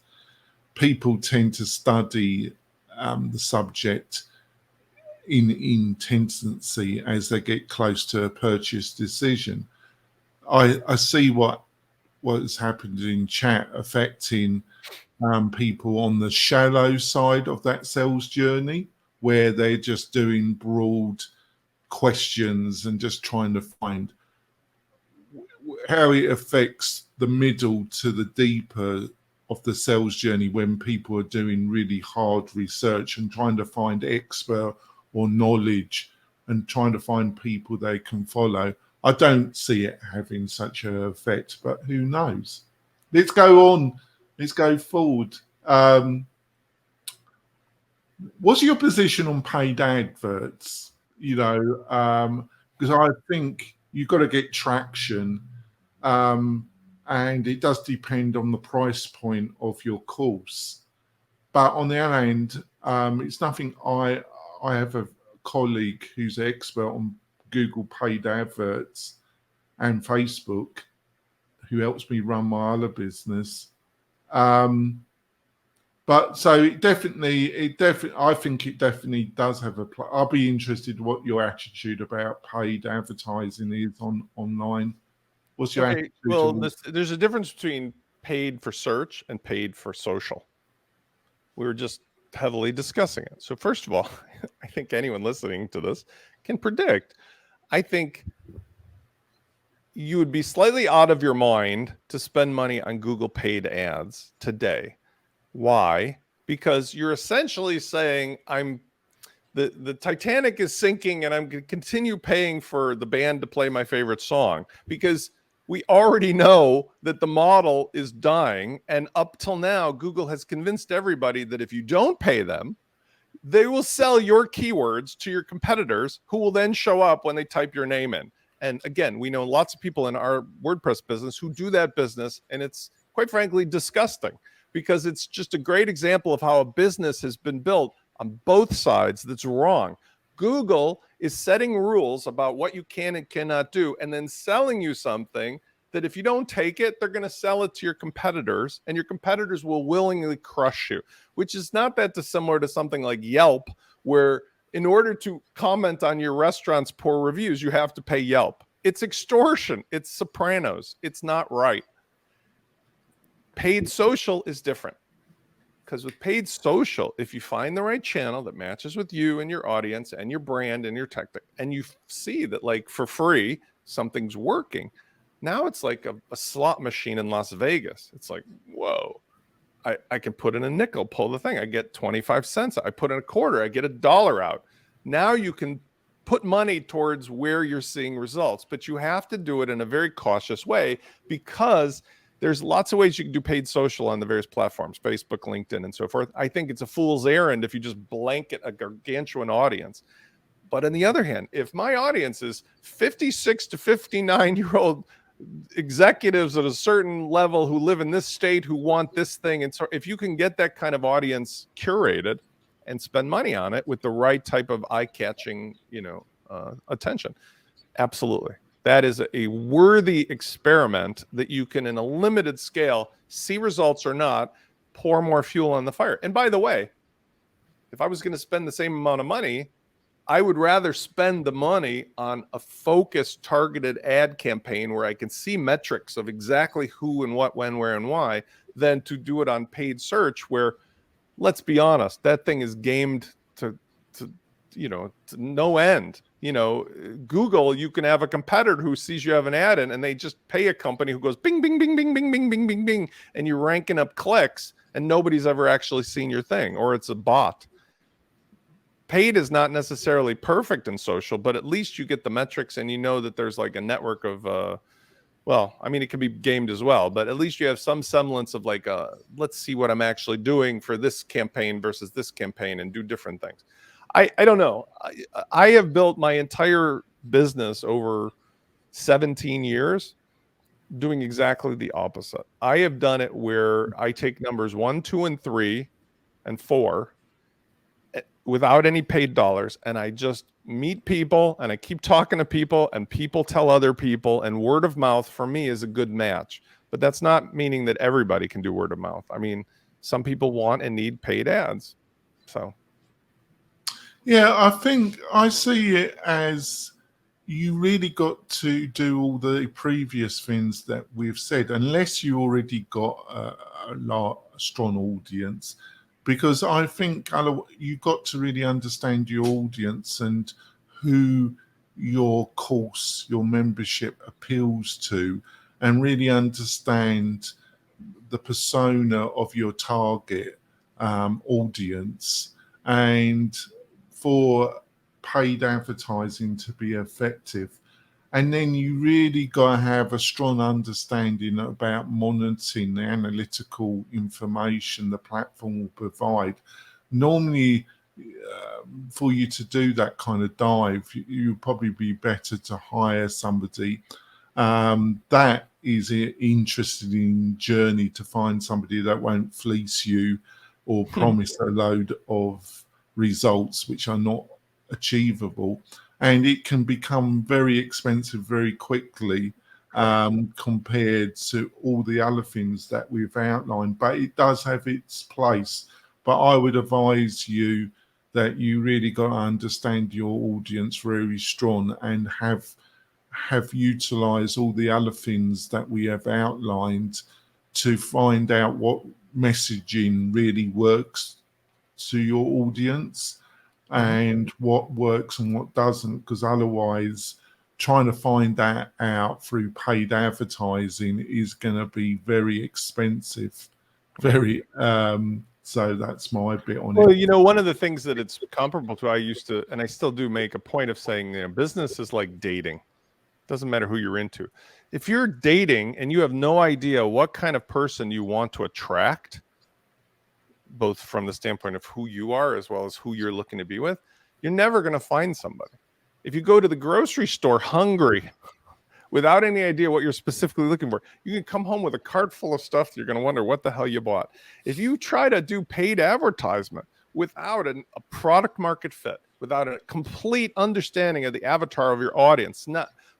[SPEAKER 1] people tend to study the subject in intensity as they get close to a purchase decision. I see what has happened in chat affecting people on the shallow side of that sales journey, where they're just doing broad questions and just trying to find how it affects the middle to the deeper of the sales journey when people are doing really hard research and trying to find expert or knowledge and trying to find people they can follow. I don't see it having such an effect, but who knows? Let's go on. Let's go forward. What's your position on paid adverts? Because I think you've got to get traction, and it does depend on the price point of your course. But on the other hand, it's nothing. I have a colleague who's an expert on Google paid adverts and Facebook, who helps me run my other business. But so I think it definitely does have a play. I'll be interested what your attitude about paid advertising is online. What's your attitude?
[SPEAKER 2] Well, there's a difference between paid for search and paid for social. We were just heavily discussing it. So first of all, I think anyone listening to this can predict. I think you would be slightly out of your mind to spend money on Google paid ads today. Why? Because you're essentially saying the Titanic is sinking and I'm going to continue paying for the band to play my favorite song, because we already know that the model is dying. And up till now, Google has convinced everybody that if you don't pay them, they will sell your keywords to your competitors, who will then show up when they type your name in. And again, we know lots of people in our WordPress business who do that business, and it's quite frankly disgusting, because it's just a great example of how a business has been built on both sides that's wrong. Google is setting rules about what you can and cannot do, and then selling you something that if you don't take it, they're going to sell it to your competitors, and your competitors will willingly crush you, which is not that dissimilar to something like Yelp, where in order to comment on your restaurant's poor reviews, you have to pay Yelp. It's extortion. It's Sopranos. It's not right. Paid social is different, because with paid social, if you find the right channel that matches with you and your audience and your brand and your tactic, and you see that like for free, something's working, now it's like a slot machine in Las Vegas. It's like, whoa, I can put in a nickel, pull the thing, I get 25 cents. I put in a quarter, I get $1 out. Now you can put money towards where you're seeing results, but you have to do it in a very cautious way, because there's lots of ways you can do paid social on the various platforms, Facebook, LinkedIn, and so forth. I think it's a fool's errand if you just blanket a gargantuan audience. But on the other hand, if my audience is 56 to 59-year-old executives at a certain level who live in this state who want this thing, and so if you can get that kind of audience curated and spend money on it with the right type of eye-catching, attention, absolutely. That is a worthy experiment that you can, in a limited scale, see results or not, pour more fuel on the fire. And by the way, if I was going to spend the same amount of money, I would rather spend the money on a focused, targeted ad campaign where I can see metrics of exactly who and what, when, where, and why, than to do it on paid search where, let's be honest, that thing is gamed to no end. Google, you can have a competitor who sees you have an ad in, and they just pay a company who goes bing, bing, bing, bing, bing, bing, bing, bing, bing, and you're ranking up clicks, and nobody's ever actually seen your thing, or it's a bot. Paid is not necessarily perfect in social, but at least you get the metrics, and you know that there's like a network of, it can be gamed as well, but at least you have some semblance of like, let's see what I'm actually doing for this campaign versus this campaign, and do different things. I don't know. I have built my entire business over 17 years doing exactly the opposite. I have done it where I take numbers 1, 2, and 3, and 4 without any paid dollars, and I just meet people and I keep talking to people, and people tell other people, and word of mouth for me is a good match. But that's not meaning that everybody can do word of mouth. I mean, some people want and need paid ads. So
[SPEAKER 1] yeah, I think I see it as you really got to do all the previous things that we've said, unless you already got a strong audience, because I think you got to really understand your audience and who your course, your membership appeals to, and really understand the persona of your target audience. And for paid advertising to be effective, and then you really got to have a strong understanding about monitoring the analytical information the platform will provide. Normally, for you to do that kind of dive, you'd probably be better to hire somebody that is interested in journey, to find somebody that won't fleece you or promise a load of results which are not achievable. And it can become very expensive very quickly compared to all the other things that we've outlined. But it does have its place. But I would advise you that you really got to understand your audience very strong and have utilized all the other things that we have outlined to find out what messaging really works to your audience and what works and what doesn't, because otherwise trying to find that out through paid advertising is going to be very expensive. So that's my bit on it.
[SPEAKER 2] Well, you know, one of the things that it's comparable to, I used to, and I still do make a point of saying, you know, business is like dating. Doesn't matter who you're into. If you're dating and you have no idea what kind of person you want to attract, both from the standpoint of who you are as well as who you're looking to be with, you're never going to find somebody. If you go to the grocery store hungry without any idea what you're specifically looking for, you can come home with a cart full of stuff that you're going to wonder what the hell you bought. If you try to do paid advertisement without a product market fit, without a complete understanding of the avatar of your audience,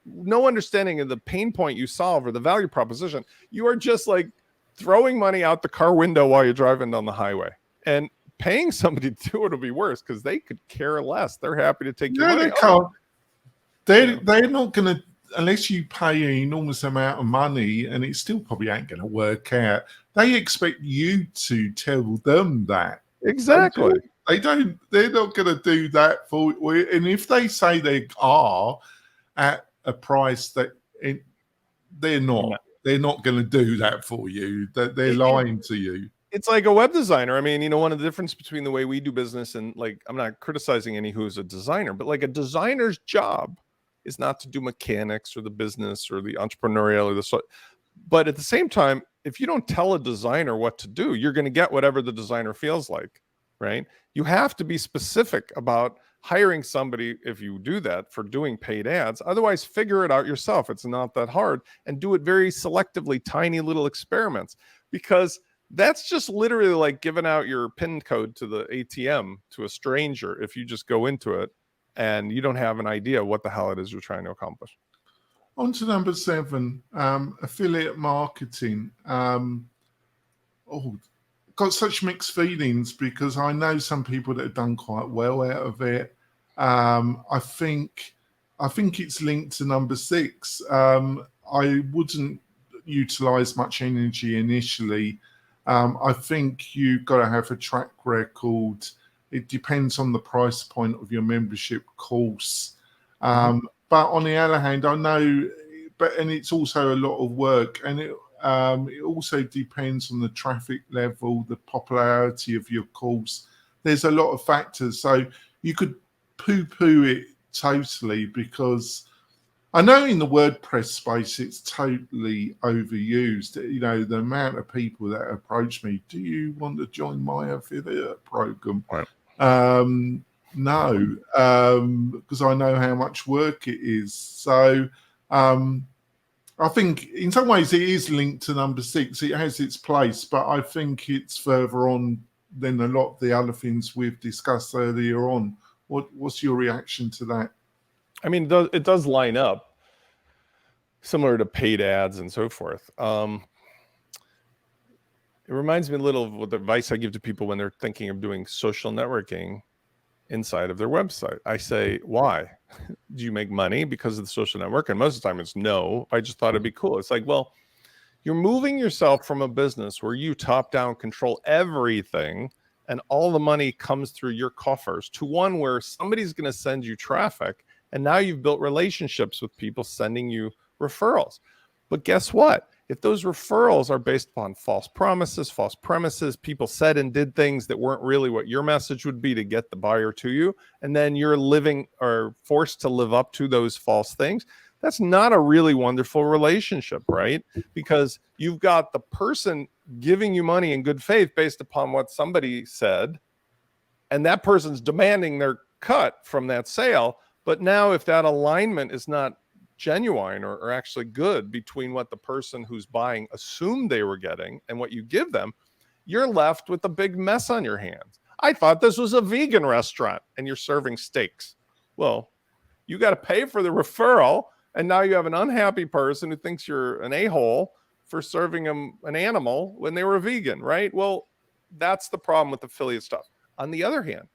[SPEAKER 2] no understanding of the pain point you solve or the value proposition, you are just like throwing money out the car window while you're driving down the highway. And paying somebody to do it will be worse because they could care less. They're happy to take your money.
[SPEAKER 1] They can't. They're not going to, unless you pay an enormous amount of money, and it still probably ain't going to work out. They expect you to tell them that.
[SPEAKER 2] Exactly.
[SPEAKER 1] They're not going to do that for you. And if they say they are at a price that they're not.
[SPEAKER 2] No.
[SPEAKER 1] They're not going to do that for you. They're lying to you.
[SPEAKER 2] It's like a web designer. I mean, you know, one of the difference between the way we do business and, like, I'm not criticizing any who's a designer, but like a designer's job is not to do mechanics or the business or the entrepreneurial or the, but at the same time, if you don't tell a designer what to do, you're going to get whatever the designer feels like, right? You have to be specific about hiring somebody, if you do that, for doing paid ads. Otherwise, figure it out yourself. It's not that hard, and do it very selectively, tiny little experiments, because that's just literally like giving out your PIN code to the ATM to a stranger if you just go into it and you don't have an idea what the hell it is you're trying to accomplish.
[SPEAKER 1] On to number 7, affiliate marketing. Got such mixed feelings because I know some people that have done quite well out of it. I think it's linked to number 6. I wouldn't utilize much energy initially. I think you've got to have a track record. It depends on the price point of your membership course. But on the other hand, I know, and it's also a lot of work, and it also depends on the traffic level, the popularity of your course. There's a lot of factors. So you could poo-poo it totally, because I know in the WordPress space it's totally overused. You know, the amount of people that approach me, do you want to join my affiliate program?
[SPEAKER 2] Right.
[SPEAKER 1] No, because I know how much work it is. So I think in some ways it is linked to number 6. It has its place, but I think it's further on than a lot of the other things we've discussed earlier on. What's your reaction to that?
[SPEAKER 2] I mean, it does line up similar to paid ads and so forth. It reminds me a little of what the advice I give to people when they're thinking of doing social networking inside of their website. I say, why? Do you make money because of the social network? And most of the time it's no. I just thought it'd be cool. It's like, well, you're moving yourself from a business where you top down control everything and all the money comes through your coffers to one where somebody's going to send you traffic. And now you've built relationships with people sending you referrals. But guess what? If those referrals are based upon false promises, false premises, people said and did things that weren't really what your message would be to get the buyer to you, and then you're living or forced to live up to those false things, that's not a really wonderful relationship, right? Because you've got the person giving you money in good faith based upon what somebody said, and that person's demanding their cut from that sale. But now if that alignment is not genuine or actually good between what the person who's buying assumed they were getting and what you give them, you're left with a big mess on your hands. I thought this was a vegan restaurant and you're serving steaks. Well, you got to pay for the referral, and now you have an unhappy person who thinks you're an a-hole for serving them an animal when they were vegan, right? Well, that's the problem with affiliate stuff. On the other hand,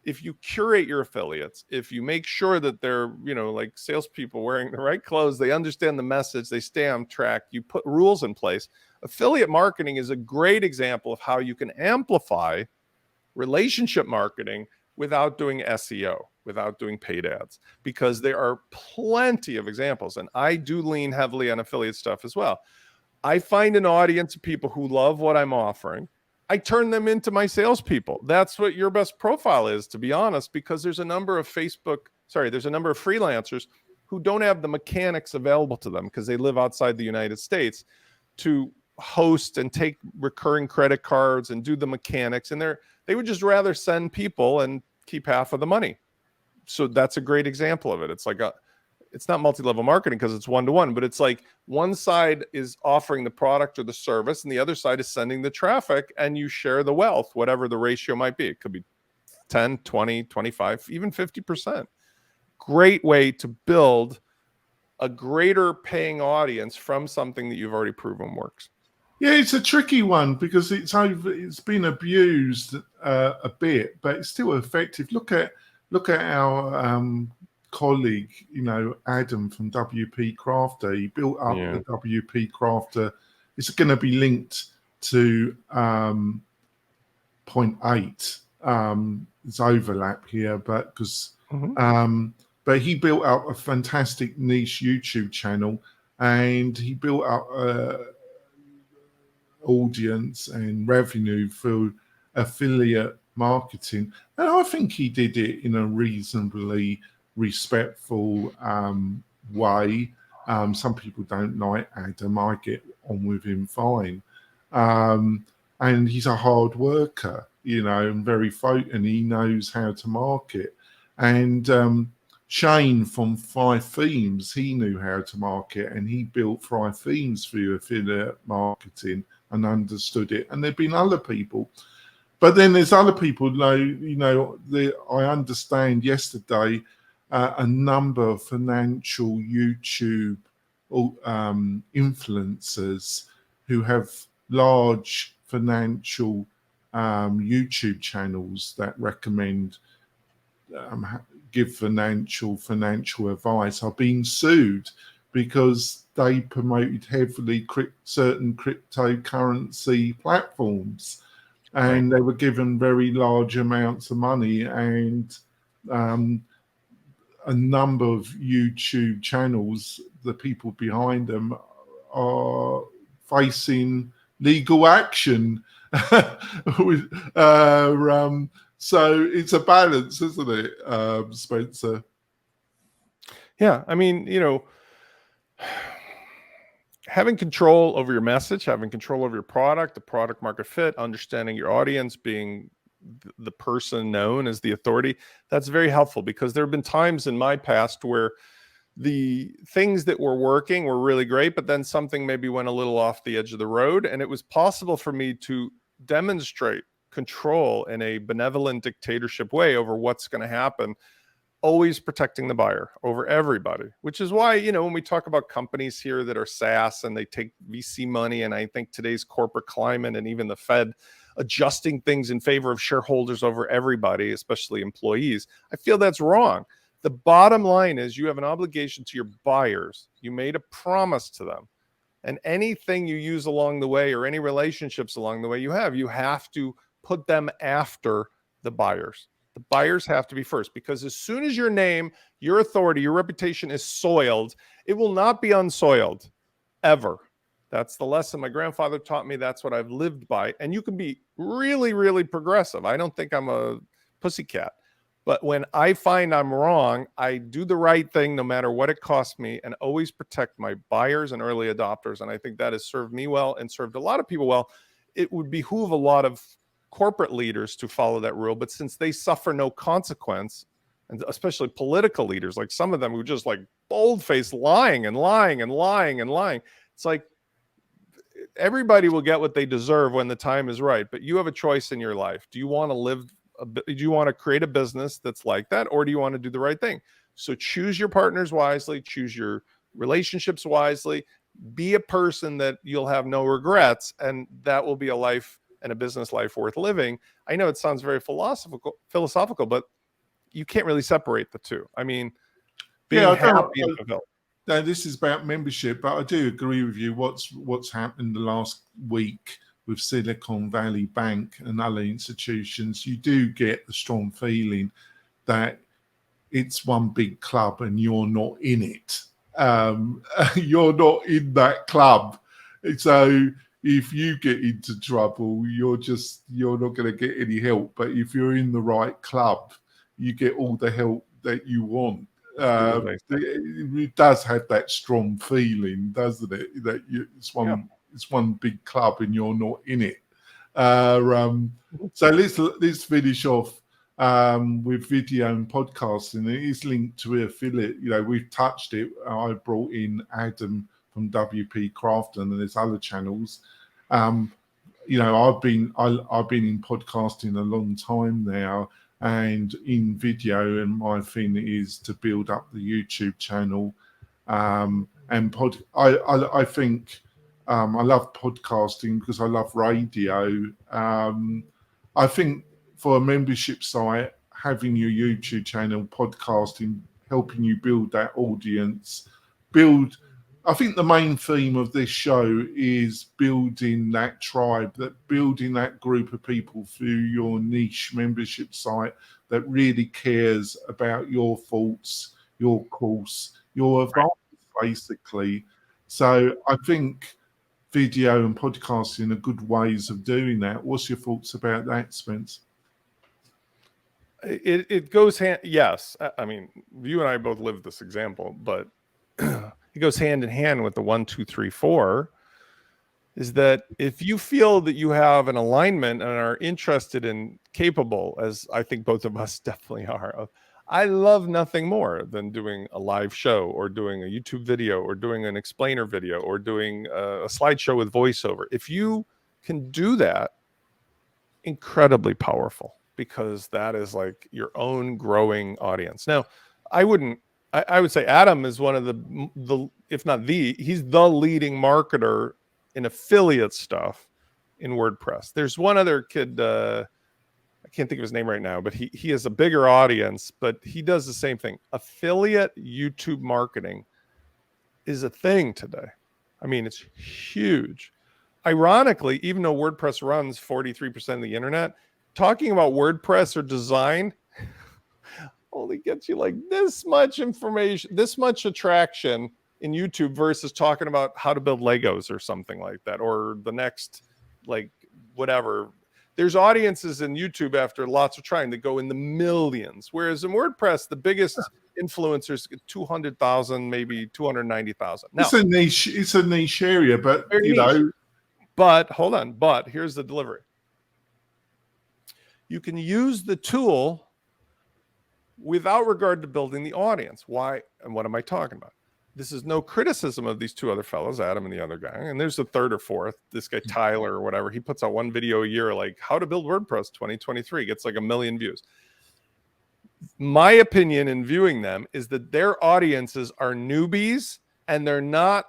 [SPEAKER 2] if you curate your affiliates, if you make sure that they're, like salespeople wearing the right clothes, they understand the message, they stay on track, you put rules in place. Affiliate marketing is a great example of how you can amplify relationship marketing without doing SEO, without doing paid ads, because there are plenty of examples. And I do lean heavily on affiliate stuff as well. I find an audience of people who love what I'm offering. I turn them into my salespeople. That's what your best profile is, to be honest, because there's a number of freelancers who don't have the mechanics available to them because they live outside the United States to host and take recurring credit cards and do the mechanics. And they would just rather send people and keep half of the money. So that's a great example of it. It's like it's not multi-level marketing because it's one-to-one, but it's like one side is offering the product or the service and the other side is sending the traffic, and you share the wealth, whatever the ratio might be. It could be 10, 20, 25, even 50%. Great way to build a greater paying audience from something that you've already proven works.
[SPEAKER 1] Yeah, it's a tricky one because it's been abused a bit, but it's still effective. Look at our colleague, Adam from WP Crafter. He built up the WP Crafter. It's going to be linked to point 8. There's overlap here, but because but he built up a fantastic niche YouTube channel, and he built up audience and revenue through affiliate marketing, and I think he did it in a reasonably respectful way. Some people don't like Adam. I get on with him fine, and he's a hard worker, and very and he knows how to market. And Shane from 5 Themes, he knew how to market, and he built 5 Themes through affiliate marketing and understood it. And there've been other people, but then there's other people. I understand yesterday a number of financial YouTube influencers who have large financial YouTube channels that recommend give financial advice are being sued because they promoted heavily certain cryptocurrency platforms, and they were given very large amounts of money, and a number of YouTube channels, the people behind them are facing legal action. So it's a balance, isn't it, Spencer?
[SPEAKER 2] Yeah, I mean, having control over your message, having control over your product, the product market fit, understanding your audience, being the person known as the authority, that's very helpful, because there have been times in my past where the things that were working were really great, but then something maybe went a little off the edge of the road. And it was possible for me to demonstrate control in a benevolent dictatorship way over what's going to happen, always protecting the buyer over everybody, which is why, when we talk about companies here that are SaaS and they take VC money, and I think today's corporate climate and even the Fed adjusting things in favor of shareholders over everybody, especially employees, I feel that's wrong. The bottom line is you have an obligation to your buyers. You made a promise to them. And anything you use along the way or any relationships along the way you have to put them after the buyers. The buyers have to be first, because as soon as your name, your authority, your reputation is soiled, it will not be unsoiled ever. That's the lesson my grandfather taught me. That's what I've lived by. And you can be really, really progressive. I don't think I'm a pussycat. But when I find I'm wrong, I do the right thing no matter what it costs me, and always protect my buyers and early adopters. And I think that has served me well and served a lot of people well. It would behoove a lot of corporate leaders to follow that rule. But since they suffer no consequence, and especially political leaders, like some of them who just like bold-faced lying and lying and lying and lying, it's like everybody will get what they deserve when the time is right. But you have a choice in your life. Do you want to live? Do you want to create a business that's like that, or do you want to do the right thing? So choose your partners wisely, choose your relationships wisely, be a person that you'll have no regrets, and that will be a life and a business life worth living. I know it sounds very philosophical, but you can't really separate the two. I mean, being happy and fulfilled.
[SPEAKER 1] Now, this is about membership, but I do agree with you. What's happened the last week with Silicon Valley Bank and other institutions, you do get the strong feeling that it's one big club and you're not in it. You're not in that club. So if you get into trouble, you're not going to get any help. But if you're in the right club, you get all the help that you want. It does have that strong feeling, doesn't it? That it's one big club and you're not in it. So let's finish off with video and podcasting. It is linked to affiliate. We've touched it. I brought in Adam from WP Crafton, and there's other channels. I've been in podcasting a long time now, and in video, and my thing is to build up the YouTube channel. I think I love podcasting because I love radio. I think for a membership site, having your YouTube channel, podcasting, helping you build that audience, I think the main theme of this show is building that tribe, building that group of people through your niche membership site that really cares about your thoughts, your course, your advice, basically. So I think video and podcasting are good ways of doing that. What's your thoughts about that, Spence?
[SPEAKER 2] It goes hand. Yes, I mean, you and I both lived this example, but it goes hand in hand with the 1, 2, 3, 4. Is that if you feel that you have an alignment and are interested and capable, as I think both of us definitely are, I love nothing more than doing a live show or doing a YouTube video or doing an explainer video or doing a slideshow with voiceover. If you can do that, incredibly powerful, because that is like your own growing audience. Now, I would say Adam is one of the if not he's the leading marketer in affiliate stuff in WordPress. There's one other kid, I can't think of his name right now, but he has a bigger audience, but he does the same thing. Affiliate YouTube marketing is a thing today. I mean, it's huge. Ironically, even though WordPress runs 43% of the internet, talking about WordPress or design only gets you like this much information, this much attraction in YouTube versus talking about how to build Legos or something like that, or the next, like, whatever. There's audiences in YouTube after lots of trying that go in the millions. Whereas in WordPress, the biggest influencers get 200,000, maybe 290,000. Now,
[SPEAKER 1] it's a niche area, but niche.
[SPEAKER 2] But hold on. But here's the delivery. You can use the tool without regard to building the audience. Why? And what am I talking about? This is no criticism of these two other fellows, Adam and the other guy. And there's the third or fourth, this guy, Tyler or whatever. He puts out one video a year, like how to build WordPress 2023, gets like 1 million views. My opinion in viewing them is that their audiences are newbies and they're not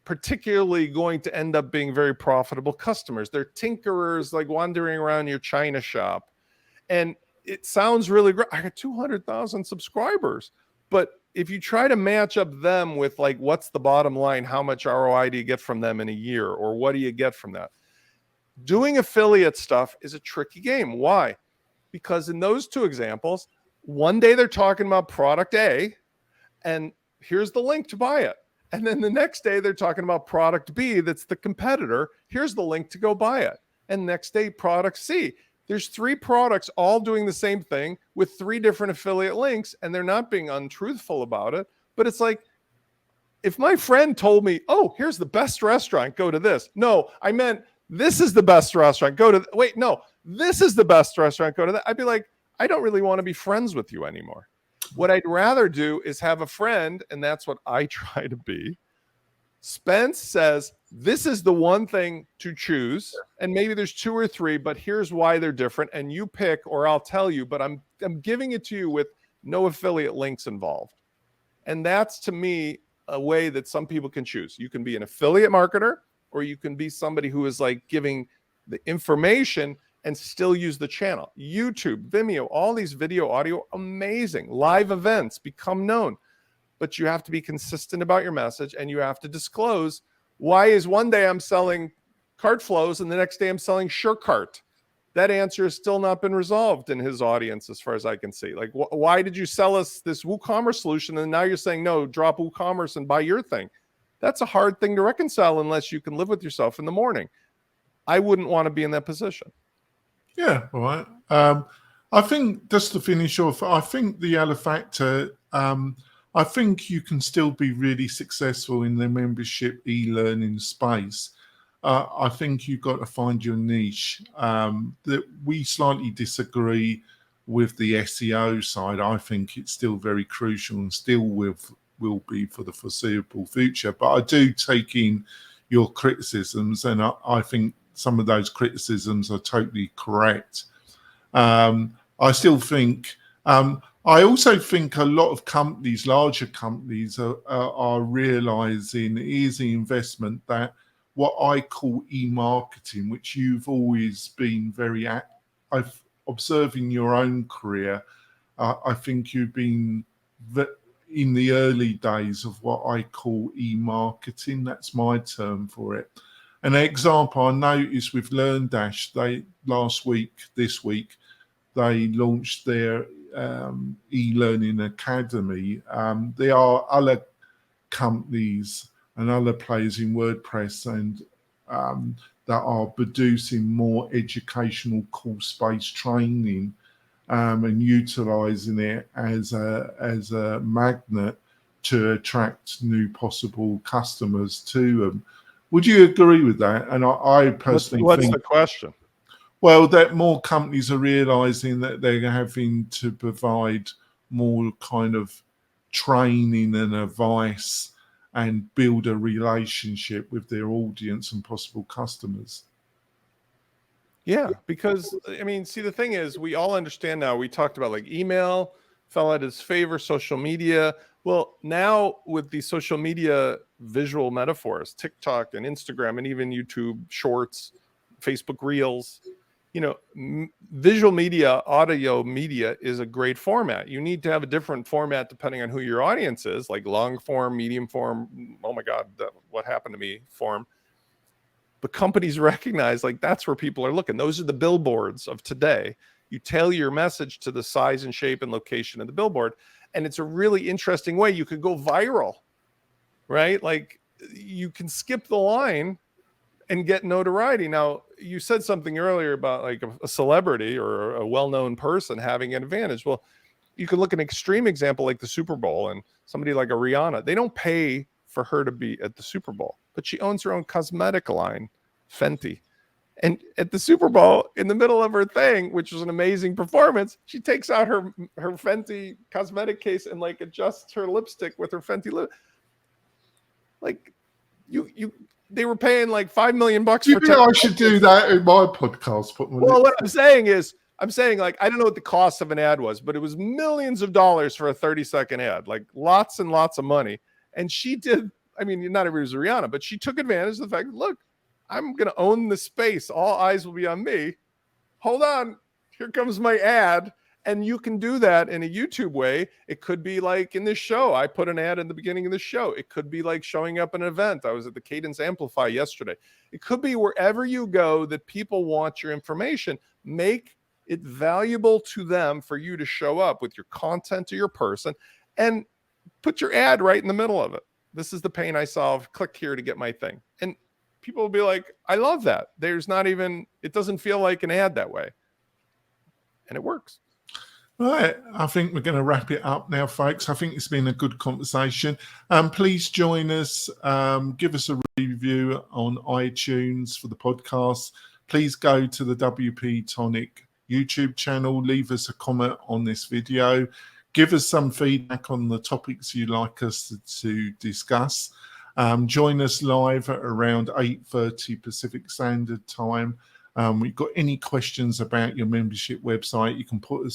[SPEAKER 2] particularly going to end up being very profitable customers. They're tinkerers, like wandering around your China shop. And it sounds really great. I got 200,000 subscribers. But if you try to match up them with like, what's the bottom line? How much ROI do you get from them in a year? Or what do you get from that? Doing affiliate stuff is a tricky game. Why? Because in those two examples, one day they're talking about product A and here's the link to buy it. And then the next day they're talking about product B that's the competitor. Here's the link to go buy it. And next day, product C. There's 3 products all doing the same thing with 3 different affiliate links, and they're not being untruthful about it. But it's like, if my friend told me, oh, here's the best restaurant, go to this. No, I meant this is the best restaurant, go to, wait, no, this is the best restaurant, go to that. I'd be like, I don't really want to be friends with you anymore. What I'd rather do is have a friend, and that's what I try to be. Spence says, this is the one thing to choose, and maybe there's 2 or 3, but here's why they're different, and you pick, or I'll tell you, but I'm giving it to you with no affiliate links involved. And that's, to me, a way that some people can choose. You can be an affiliate marketer, or you can be somebody who is like giving the information and still use the channel. YouTube, Vimeo, all these video, audio, amazing. Live events, become known. But you have to be consistent about your message, and you have to disclose why is one day I'm selling cart flows and the next day I'm selling SureCart. That answer has still not been resolved in his audience as far as I can see. Like, why did you sell us this WooCommerce solution and now you're saying, no, drop WooCommerce and buy your thing? That's a hard thing to reconcile unless you can live with yourself in the morning. I wouldn't want to be in that position.
[SPEAKER 1] Yeah, all right. I think, just to finish off, I think the other factor, I think you can still be really successful in the membership e-learning space. I think you've got to find your niche. That we slightly disagree with the SEO side. I think it's still very crucial and still will be for the foreseeable future. But I do take in your criticisms, and I think some of those criticisms are totally correct. I still think, I also think a lot of companies, larger companies, are realizing is the investment that what I call e-marketing, which you've always been very I've observing your own career. I think you've been in the early days of what I call e-marketing. That's my term for it. An example I noticed with LearnDash, this week, they launched their e-learning academy. There are other companies and other players in WordPress and that are producing more educational course-based training and utilizing it as a magnet to attract new possible customers to them. Would you agree with that? And I personally
[SPEAKER 2] what's
[SPEAKER 1] think,
[SPEAKER 2] the question?
[SPEAKER 1] well, that more companies are realizing that they're having to provide more kind of training and advice and build a relationship with their audience and possible customers.
[SPEAKER 2] Yeah, because I mean, see, the thing is, we all understand now. We talked about like email fell out his favor, social media. Well, now with the social media visual metaphors, TikTok and Instagram and even YouTube Shorts, Facebook Reels, you know, visual media, audio media is a great format. You need to have a different format depending on who your audience is, like long form, medium form. Oh my God, what happened to me form. But companies recognize like that's where people are looking. Those are the billboards of today. You tailor your message to the size and shape and location of the billboard. And it's a really interesting way. You could go viral, right? Like you can skip the line and get notoriety. Now, you said something earlier about like a celebrity or a well-known person having an advantage. Well, you can look at an extreme example like the Super Bowl and somebody like a Rihanna. They don't pay for her to be at the Super Bowl, but she owns her own cosmetic line, Fenty. And at the Super Bowl, in the middle of her thing, which was an amazing performance, she takes out her Fenty cosmetic case and like adjusts her lipstick with her Fenty lip. Like they were paying like $5 million for.
[SPEAKER 1] You think I should do that in my podcast?
[SPEAKER 2] Well, what I'm saying is, like, I don't know what the cost of an ad was, but it was millions of dollars for a 30-second ad, like lots and lots of money. And she did, I mean, not everybody was Rihanna, but she took advantage of the fact, look, I'm going to own the space. All eyes will be on me. Hold on. Here comes my ad. And you can do that in a YouTube way. It could be like in this show. I put an ad in the beginning of the show. It could be like showing up at an event. I was at the Cadence Amplify yesterday. It could be wherever you go that people want your information. Make it valuable to them for you to show up with your content or your person and put your ad right in the middle of it. This is the pain I solve. Click here to get my thing. And people will be like, I love that. There's not even, it doesn't feel like an ad that way. And it works.
[SPEAKER 1] Right. I think we're going to wrap it up now, folks. I think it's been a good conversation. Please join us. Give us a review on iTunes for the podcast. Please go to the WP-Tonic YouTube channel. Leave us a comment on this video. Give us some feedback on the topics you'd like us to discuss. Join us live at around 8:30 Pacific Standard Time. We've got any questions about your membership website, you can put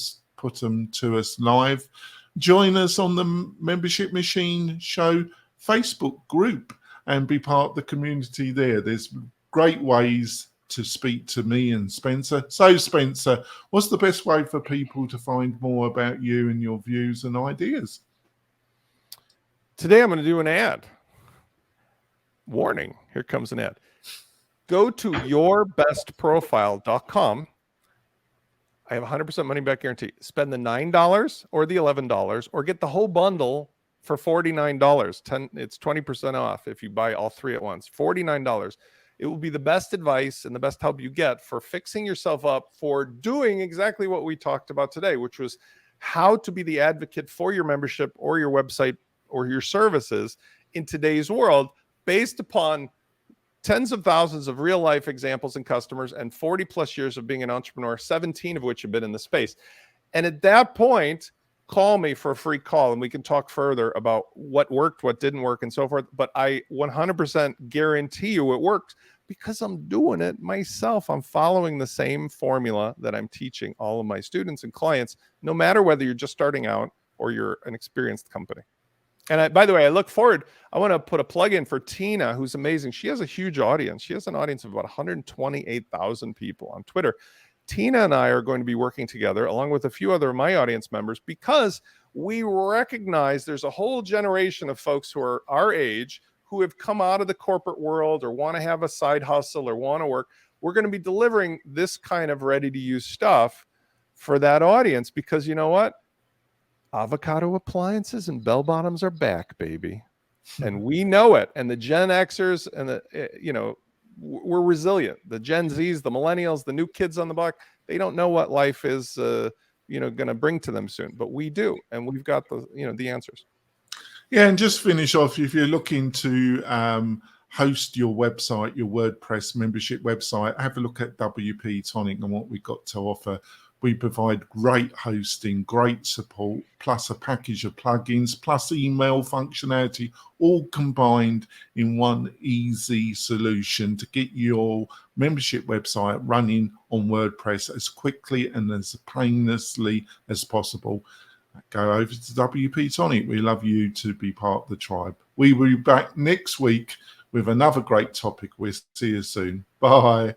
[SPEAKER 1] them to us live. Join us on the Membership Machine Show Facebook group and be part of the community there. There's great ways to speak to me and Spencer. So, Spencer, what's the best way for people to find more about you and your views and ideas?
[SPEAKER 2] Today, I'm going to do an ad. Warning, here comes an ad. Go to yourbestprofile.com. I have 100% money back guarantee. Spend the $9 or the $11 or get the whole bundle for $49. It's 20% off if you buy all three at once. $49. It will be the best advice and the best help you get for fixing yourself up for doing exactly what we talked about today, which was how to be the advocate for your membership or your website or your services in today's world based upon tens of thousands of real life examples and customers and 40 plus years of being an entrepreneur, 17 of which have been in the space. And at that point, call me for a free call and we can talk further about what worked, what didn't work, and so forth. But I 100% guarantee you it works because I'm doing it myself. I'm following the same formula that I'm teaching all of my students and clients, no matter whether you're just starting out or you're an experienced company. And by the way, I look forward. I want to put a plug in for Tina, who's amazing. She has a huge audience. She has an audience of about 128,000 people on Twitter. Tina and I are going to be working together along with a few other of my audience members because we recognize there's a whole generation of folks who are our age who have come out of the corporate world or want to have a side hustle or want to work. We're going to be delivering this kind of ready-to-use stuff for that audience because you know what? Avocado appliances and bell bottoms are back, baby. And we know it. And the Gen Xers and we're resilient. The Gen Zs, the millennials, the new kids on the block, they don't know what life is, going to bring to them soon, but we do. And we've got the answers.
[SPEAKER 1] Yeah. And just finish off, if you're looking to host your website, your WordPress membership website, have a look at WP-Tonic and what we've got to offer. We provide great hosting, great support, plus a package of plugins, plus email functionality, all combined in one easy solution to get your membership website running on WordPress as quickly and as painlessly as possible. Go over to WP-Tonic. We love you to be part of the tribe. We will be back next week with another great topic. We'll see you soon. Bye.